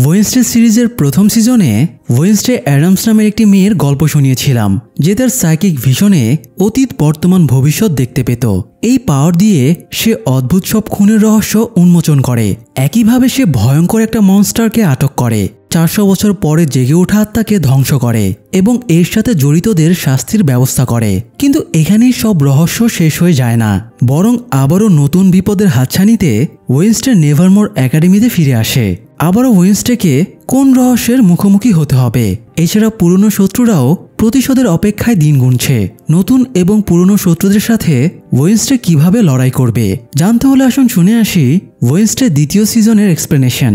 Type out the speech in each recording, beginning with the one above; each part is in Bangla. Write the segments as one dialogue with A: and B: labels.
A: ওয়েডনেসডে সিরিজের প্রথম সিজনে ওয়েডনেসডে অ্যাডামস নামের একটি মেয়ের গল্প শুনিয়েছিলাম যে তার সাইকিক ভিশনে অতীত বর্তমান ভবিষ্যৎ দেখতে পেত। এই পাওয়ার দিয়ে সে অদ্ভুত সব খুনের রহস্য উন্মোচন করে। একইভাবে সে ভয়ঙ্কর একটা মনস্টারকে আটক করে, 400 বছর পরে জেগে ওঠা আত্মাকে ধ্বংস করে এবং এর সাথে জড়িতদের শাস্তির ব্যবস্থা করে। কিন্তু এখানেই সব রহস্য শেষ হয়ে যায় না, বরং আবারও নতুন বিপদের হাতছানিতে ওয়েডনেসডে নেভারমোর একাডেমিতে ফিরে আসে। আবারও ওয়েডনেসডেকে কোন রহস্যের মুখোমুখি হতে হবে। এছাড়া পুরনো শত্রুরাও প্রতিশোধের অপেক্ষায় দিন গুনছে। নতুন এবং পুরনো শত্রুদের সাথে ওয়েডনেসডে কিভাবে লড়াই করবে জানতে হলে আসুন শুনে আসি ওয়েডনেসডে দ্বিতীয় সিজনের এক্সপ্লেনেশন।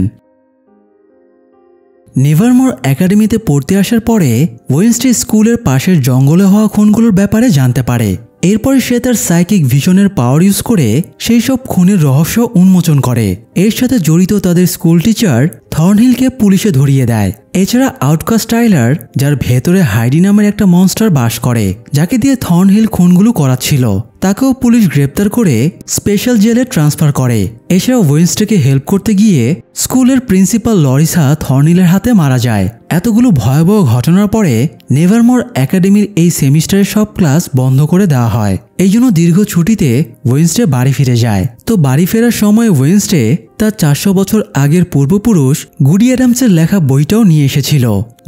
A: নেভারমোর একাডেমিতে পড়তে আসার পরে ওয়েডনেসডে স্কুলের পাশের জঙ্গলে হওয়া খুনগুলোর ব্যাপারে জানতে পারে। এরপরে সে তার সাইকিক ভিশনের পাওয়ার ইউজ করে সেই সব খুনের রহস্য উন্মোচন করে। এর সাথে জড়িত তাদের স্কুল টিচার থর্নহিলকে পুলিশে ধরিয়ে দেয়। এছাড়া আউটকাস্ট টাইলার, যার ভেতরে হাইডি নামের একটা মনস্টার বাস করে, যাকে দিয়ে থর্নহিল খুনগুলো করাচ্ছিল, তাকেও পুলিশ গ্রেপ্তার করে স্পেশাল জেলে ট্রান্সফার করে। এছাড়া ওয়েডনেসডেকে হেল্প করতে গিয়ে স্কুলের প্রিন্সিপাল লরিসা থর্নহিলের হাতে মারা যায়। এতগুলো ভয়াবহ ঘটনার পরে নেভারমোর একাডেমির এই সেমিস্টারের সব ক্লাস বন্ধ করে দেওয়া হয়। এই জন্য দীর্ঘ ছুটিতে ওয়েডনেসডে বাড়ি ফিরে যায়। তো বাড়ি ফেরার সময় ওয়েডনেসডে তার 400 বছর আগের পূর্বপুরুষ গুডি অ্যাডামসের লেখা বইটাও নিয়ে এসেছিল।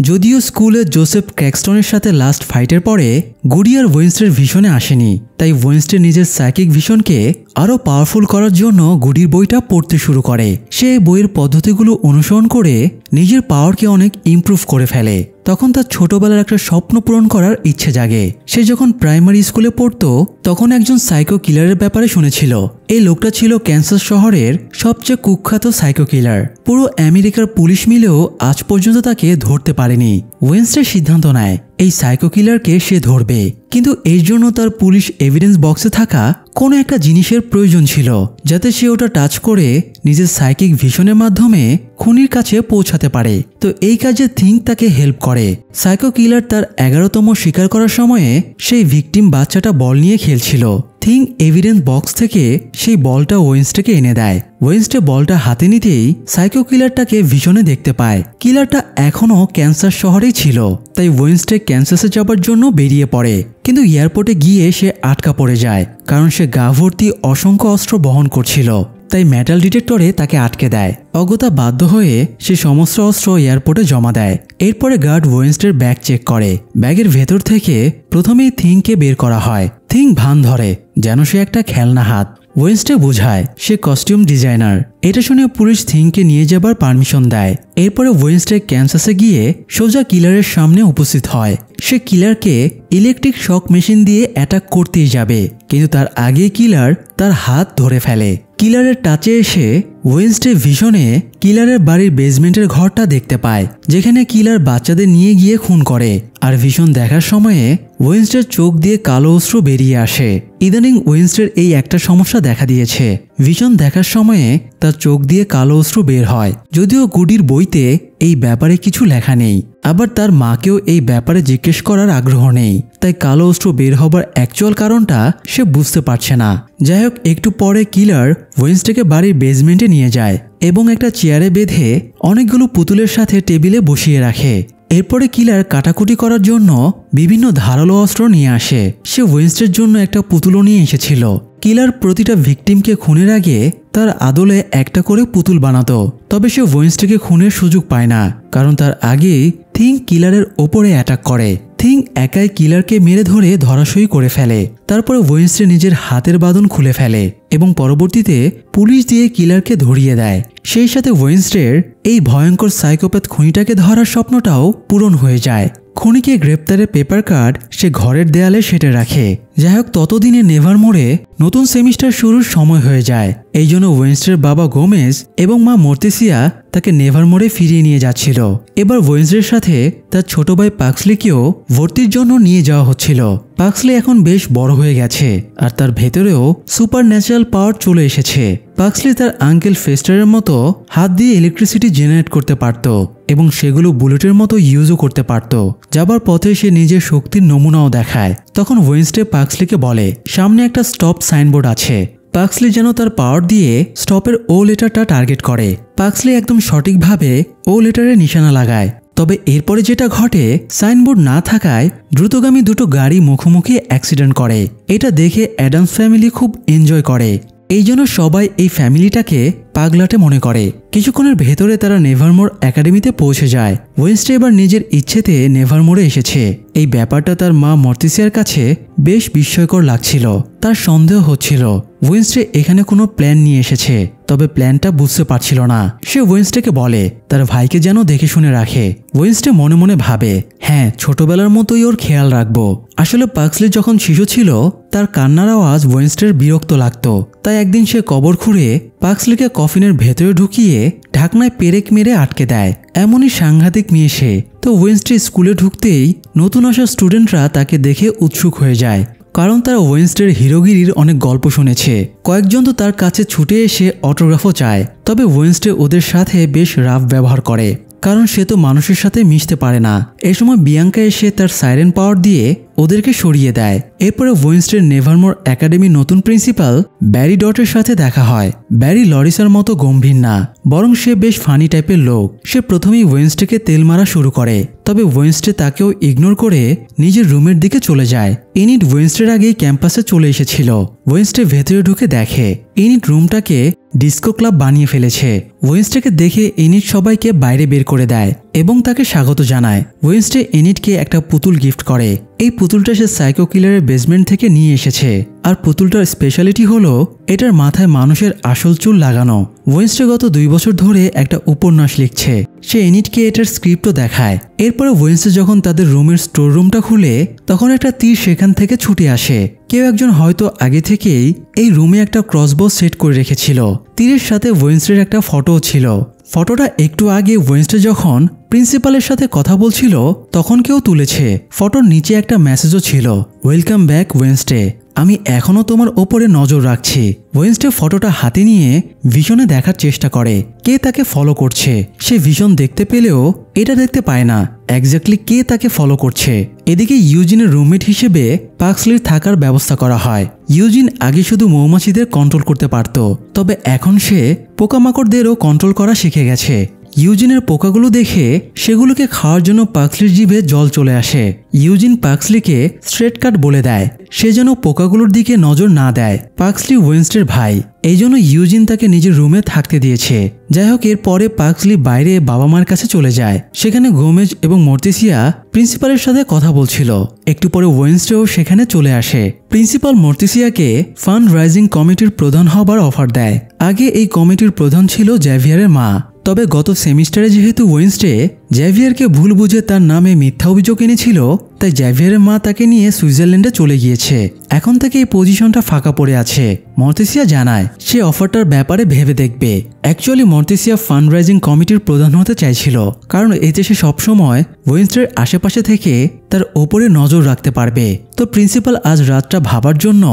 A: যদিও স্কুলে জোসেফ ক্র্যাক্সটনের সাথে লাস্ট ফাইটের পরে গুডি আর ওয়েডনেসডের ভিশনে আসেনি, তাই ওয়েডনেসডে নিজের সাইকিক ভিশনকে আরও পাওয়ারফুল করার জন্য গুডির বইটা পড়তে শুরু করে। সে বইয়ের পদ্ধতিগুলো অনুসরণ করে নিজের পাওয়ারকে অনেক ইমপ্রুভ করে ফেলে। তখন তার ছোটবেলার একটা স্বপ্ন পূরণ করার ইচ্ছে জাগে। সে যখন প্রাইমারি স্কুলে পড়তো তখন একজন সাইকো কিলারের ব্যাপারে শুনেছিল। এই লোকটা ছিল ক্যান্সাস শহরের সবচেয়ে কুখ্যাত সাইকো কিলার। পুরো আমেরিকার পুলিশ মিলেও আজ পর্যন্ত তাকে ধরতে পারেনি। ওয়েডনেসডে সিদ্ধান্ত নেয় এই সাইকো কিলারকে সে ধরবে, কিন্তু এর জন্য তার পুলিশ এভিডেন্স বক্সে থাকা কোনো একটা জিনিসের প্রয়োজন ছিল, যাতে সে ওটা টাচ করে নিজের সাইকিক ভিশনের মাধ্যমে খুনির কাছে পৌঁছাতে পারে। তো এই কাজে থিঙ্ক তাকে হেল্প করে। সাইকো কিলার তার 11তম শিকার করার সময়ে সেই ভিকটিম বাচ্চাটা বল নিয়ে খেলছিল। থিঙ্ক এভিডেন্স বক্স থেকে সেই বলটা ওয়েডনেসডেকে এনে দেয়। ওয়েডনেসডে বলটা হাতে নিতেই সাইকো কিলারটাকে ভিশনে দেখতে পায়। কিলারটা এখনও ক্যান্সাস শহরেই ছিল, তাই ওয়েডনেসডে ক্যান্সাসে যাবার জন্য বেরিয়ে পড়ে। কিন্তু এয়ারপোর্টে গিয়ে সে আটকা পড়ে যায়, কারণ সে গা ভর্তি অসংখ্য অস্ত্র বহন করছিল। তাই মেটাল ডিটেক্টরে তাকে আটকে দেয়। অগত্যা বাধ্য হয়ে সে সমস্ত অস্ত্র এয়ারপোর্টে জমা দেয়। এরপরে গার্ড ওয়েডনেসডের ব্যাগ চেক করে। ব্যাগের ভেতর থেকে প্রথমেই থিংকে বের করা হয়। থিঙ্ক ভান ধরে যেন সে একটা খেলনা হাত। ওয়েডনেসডে বোঝায় সে কস্টিউম ডিজাইনার। এটা শুনে পুলিশ থিংকে নিয়ে যাবার পারমিশন দেয়। এরপরে ওয়েডনেসডে ক্যান্সাসে গিয়ে সোজা কিলারের সামনে উপস্থিত হয়। সে কিলারকে ইলেকট্রিক শক মেশিন দিয়ে অ্যাটাক করতেই যাবে, কিন্তু তার আগে কিলার তার হাত ধরে ফেলে। কিলারের টাচে এসে ওয়েডনেসডে ভিশনে কিলারের বাড়ির বেসমেন্টের ঘরটা দেখতে পায়, যেখানে কিলার বাচ্চাদের নিয়ে গিয়ে খুন করে। আর ভিশন দেখার সময়ে ওয়েডনেসডের চোখ দিয়ে কালো অশ্রু বেরিয়ে আসে। ইদানিং ওয়েডনেসডের এই একটা সমস্যা দেখা দিয়েছে, ভিশন দেখার সময়ে তার চোখ দিয়ে কালো অশ্রু বের হয়। যদিও গুডির বইতে এই ব্যাপারে কিছু লেখা নেই, আবার তার মাকেও এই ব্যাপারে জিজ্ঞেস করার আগ্রহ নেই, তাই কালো অশ্রু বের হবার অ্যাকচুয়াল কারণটা সে বুঝতে পারছে না। যাই হোক, একটু পরে কিলার ওয়েডনেসডেকে বাড়ির বেসমেন্টে নিয়ে যায় এবং একটা চেয়ারে বেঁধে অনেকগুলো পুতুলের সাথে টেবিলে বসিয়ে রাখে। এরপরে কিলার কাটাকুটি করার জন্য বিভিন্ন ধারালো অস্ত্র নিয়ে আসে। সে ওয়েডনেসডের জন্য একটা পুতুলও নিয়ে এসেছিল। কিলার প্রতিটা ভিকটিমকে খুনের আগে তার আদলে একটা করে পুতুল বানাতো। তবে সে ওয়েডনেসডেকে খুনের সুযোগ পায় না, কারণ তার আগেই থিঙ্ক কিলারের ওপরে অ্যাটাক করে। থিঙ্ক একাই কিলারকে মেরে ধরে ধরাশয়ী করে ফেলে। তারপরে ওয়েডনেসডে নিজের হাতের বাঁধন খুলে ফেলে এবং পরবর্তীতে পুলিশ দিয়ে কিলারকে ধরিয়ে দেয়। সেই সাথে ওয়েডনেসডের এই ভয়ঙ্কর সাইকোপ্যাথ খুনিটাকে ধরার স্বপ্নটাও পূরণ হয়ে যায়। খুনিকে গ্রেপ্তারের পেপার কার্ড সে ঘরের দেয়ালে সেটে রাখে। যাই হোক, ততদিনে নেভারমোরে নতুন সেমিস্টার শুরুর সময় হয়ে যায়। এই জন্য ওয়েডনেসডের বাবা গোমেজ এবং মা মর্তেসিয়া তাকে নেভারমোরে ফিরিয়ে নিয়ে যাচ্ছিল। এবার ওয়েডনেসডের সাথে তার ছোট ভাই পাক্সলিকেও ভর্তির জন্য নিয়ে যাওয়া হচ্ছিল। পাক্সলি এখন বেশ বড় হয়ে গেছে আর তার ভেতরেও সুপার ন্যাচারাল পাওয়ার চলে এসেছে। পাক্সলি তার আঙ্কেল ফেস্টারের মতো হাত দিয়ে ইলেকট্রিসিটি জেনারেট করতে পারত এবং সেগুলো বুলেটের মতো ইউজও করতে পারত। যাবার পথে সে নিজের শক্তির নমুনাও দেখায়। তখন ওয়েডনেসডে পাক্সলিকে বলে সামনে একটা স্টপ সাইনবোর্ড আছে, পাক্সলি যেন তার পাওয়ার দিয়ে স্টপের ও লেটারটা টার্গেট করে। পাক্সলি একদম সঠিকভাবে ও লেটারে নিশানা লাগায়। তবে এরপরে যেটা ঘটে, সাইনবোর্ড না থাকায় দ্রুতগামী দুটো গাড়ি মুখোমুখি অ্যাক্সিডেন্ট করে। এটা দেখে অ্যাডামস ফ্যামিলি খুব এনজয় করে। এই জন্য সবাই এই ফ্যামিলিটাকে পাগলাটে মনে করে। কিছুক্ষণের ভেতরে তারা নেভারমোর একাডেমিতে পৌঁছে যায়। ওয়েনসডে এবার নিজের ইচ্ছেতে নেভারমোরে এসেছে। এই ব্যাপারটা তার মা মর্টিসিয়ার কাছে বেশ বিস্ময়কর লাগছিল। তার সন্দেহ হচ্ছিল ওয়েনসডে এখানে কোনো প্ল্যান নিয়ে এসেছে, তবে প্ল্যানটা বুঝতে পারছিল না। সে ওয়েনসডেকে বলে তার ভাইকে যেন দেখে শুনে রাখে। ওয়েনসডে মনে মনে ভাবে, হ্যাঁ, ছোটবেলার মতোই ওর খেয়াল রাখবো। আসলে পাক্সলি যখন শিশু ছিল তার কান্নার আওয়াজ ওয়েনসডের বিরক্ত লাগত। তাই একদিন সে কবর খুঁড়ে পাক্সলিকে কফিনের ভেতরে ঢুকিয়ে ঢাকনায় পেরেক মেরে আটকে দেয়। এমনই সাংঘাতিক মেয়ে সে। তো ওয়েনসডে স্কুলে ঢুকতেই নতুন আসা স্টুডেন্টরা তাকে দেখে উৎসুক হয়ে যায়, কারণ তারা ওয়েনসডের হিরোগিরির অনেক গল্প শুনেছে। কয়েকজন তো তার কাছে ছুটে এসে অটোগ্রাফও চায়। তবে ওয়েনসডে ওদের সাথে বেশ রাফ ব্যবহার করে, কারণ সে তো মানুষের সাথে মিশতে পারে না। এ সময় বিয়াঙ্কা এসে তার সাইরেন পাওয়ার দিয়ে ওদেরকে সরিয়ে দেয়। এরপরে ওয়েনসডের নেভারমোর একাডেমির নতুন প্রিন্সিপাল ব্যারি ডটের সাথে দেখা হয়। ব্যারি লরিসার মতো গম্ভীর না, বরং সে বেশ ফানি টাইপের লোক। সে প্রথমেই ওয়েনসডেকে তেল মারা শুরু করে, তবে ওয়েনসডে তাকেও ইগনোর করে নিজের রুমের দিকে চলে যায়। এনিট ওয়েনসডের আগেই ক্যাম্পাসে চলে এসেছিল। ওয়েনসডে ভেতরে ঢুকে দেখে এনিট রুমটাকে ডিস্কো ক্লাব বানিয়ে ফেলেছে। ওয়েনসডেকে দেখে এনিট সবাইকে বাইরে বের করে দেয় এবং তাকে স্বাগত জানায়। ওয়েনসডে এনিটকে একটা পুতুল গিফট করে। এই পুতুলটা সে সাইকো কিলারের বেসমেন্ট থেকে নিয়ে এসেছে। আর পুতুলটার স্পেশালিটি হলো এটার মাথায় মানুষের আসল চুল লাগানো। ওয়েনসডে গত 2 বছর ধরে একটা উপন্যাস লিখছে। সে এনিটকে এটার স্ক্রিপ্টও দেখায়। এরপরে ওয়েনসডে যখন তাদের রুমের স্টোর রুমটা খুলে, তখন একটা তীর সেখান থেকে ছুটে আসে। কেউ একজন হয়তো আগে থেকেই এই রুমে একটা ক্রসবো সেট করে রেখেছিল। তীরের সাথে ওয়েনসডের একটা ফটোও ছিল। ফটোটা একটু আগে ওয়েনসডে যখন প্রিন্সিপালের সাথে কথা বলছিল তখন কেউ তুলেছে। ফটোর নিচে একটা মেসেজও ছিল, ওয়েলকাম ব্যাক ওয়েনসডে, আমি এখনো তোমার ওপরে নজর রাখছি। ওয়েনসডে ফটোটা হাতে নিয়ে ভিশনে দেখার চেষ্টা করে কে তাকে ফলো করছে। সে ভিশন দেখতে পেলেও এটা দেখতে পায় না এক্স্যাক্টলি কে তাকে ফলো করছে। এদিকে ইউজিনের রুমমেট হিসেবে পাক্সলির থাকার ব্যবস্থা করা হয়। ইউজিন আগে শুধু মৌমাছিদের কন্ট্রোল করতে পারত, তবে এখন সে পোকামাকড়দেরও কন্ট্রোল করা শিখে গেছে। ইউজিনের পোকাগুলো দেখে সেগুলোকে খাওয়ার জন্য পাক্সলির জিভে জল চলে আসে। ইউজিন পাক্সলিকে স্ট্রেট কাট বলে দেয় সে যেন পোকাগুলোর দিকে নজর না দেয়। পাক্সলি ওয়েনসডের ভাই, এই জন্য ইউজিন তাকে নিজের রুমে থাকতে দিয়েছে। যাই হোক, এরপরে পাক্সলি বাইরে বাবা মার কাছে চলে যায়। সেখানে গোমেজ এবং মর্টিসিয়া প্রিন্সিপালের সাথে কথা বলছিল। একটু পরে ওয়েনসডেও সেখানে চলে আসে। প্রিন্সিপাল মর্টিসিয়াকে ফান্ড রাইজিং কমিটির প্রধান হবার অফার দেয়। আগে এই কমিটির প্রধান ছিল জ্যাভিয়ারের মা। তবে গত সেমিস্টারে যেহেতু ওয়েনসডে জ্যাভিয়ারকে ভুল বুঝে তার নামে মিথ্যা অভিযোগ এনেছিল, তাই জ্যাভিয়ারের মা তাকে নিয়ে সুইজারল্যান্ডে চলে গিয়েছে। এখন থেকে এই পজিশনটা ফাঁকা পড়ে আছে। মর্টিসিয়া জানায় সে অফারটার ব্যাপারে ভেবে দেখবে। অ্যাকচুয়ালি মর্টিসিয়া ফান্ড রাইজিং কমিটির প্রধান হতে চাইছিল, কারণ এতে সে সবসময় ওয়েনসডের আশেপাশে থেকে তার ওপরে নজর রাখতে পারবে। তো প্রিন্সিপাল আজ রাতটা ভাবার জন্য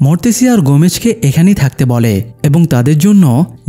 A: মর্টিসিয়া আর গোমেজকে এখানেই থাকতে বলে এবং তাদের জন্য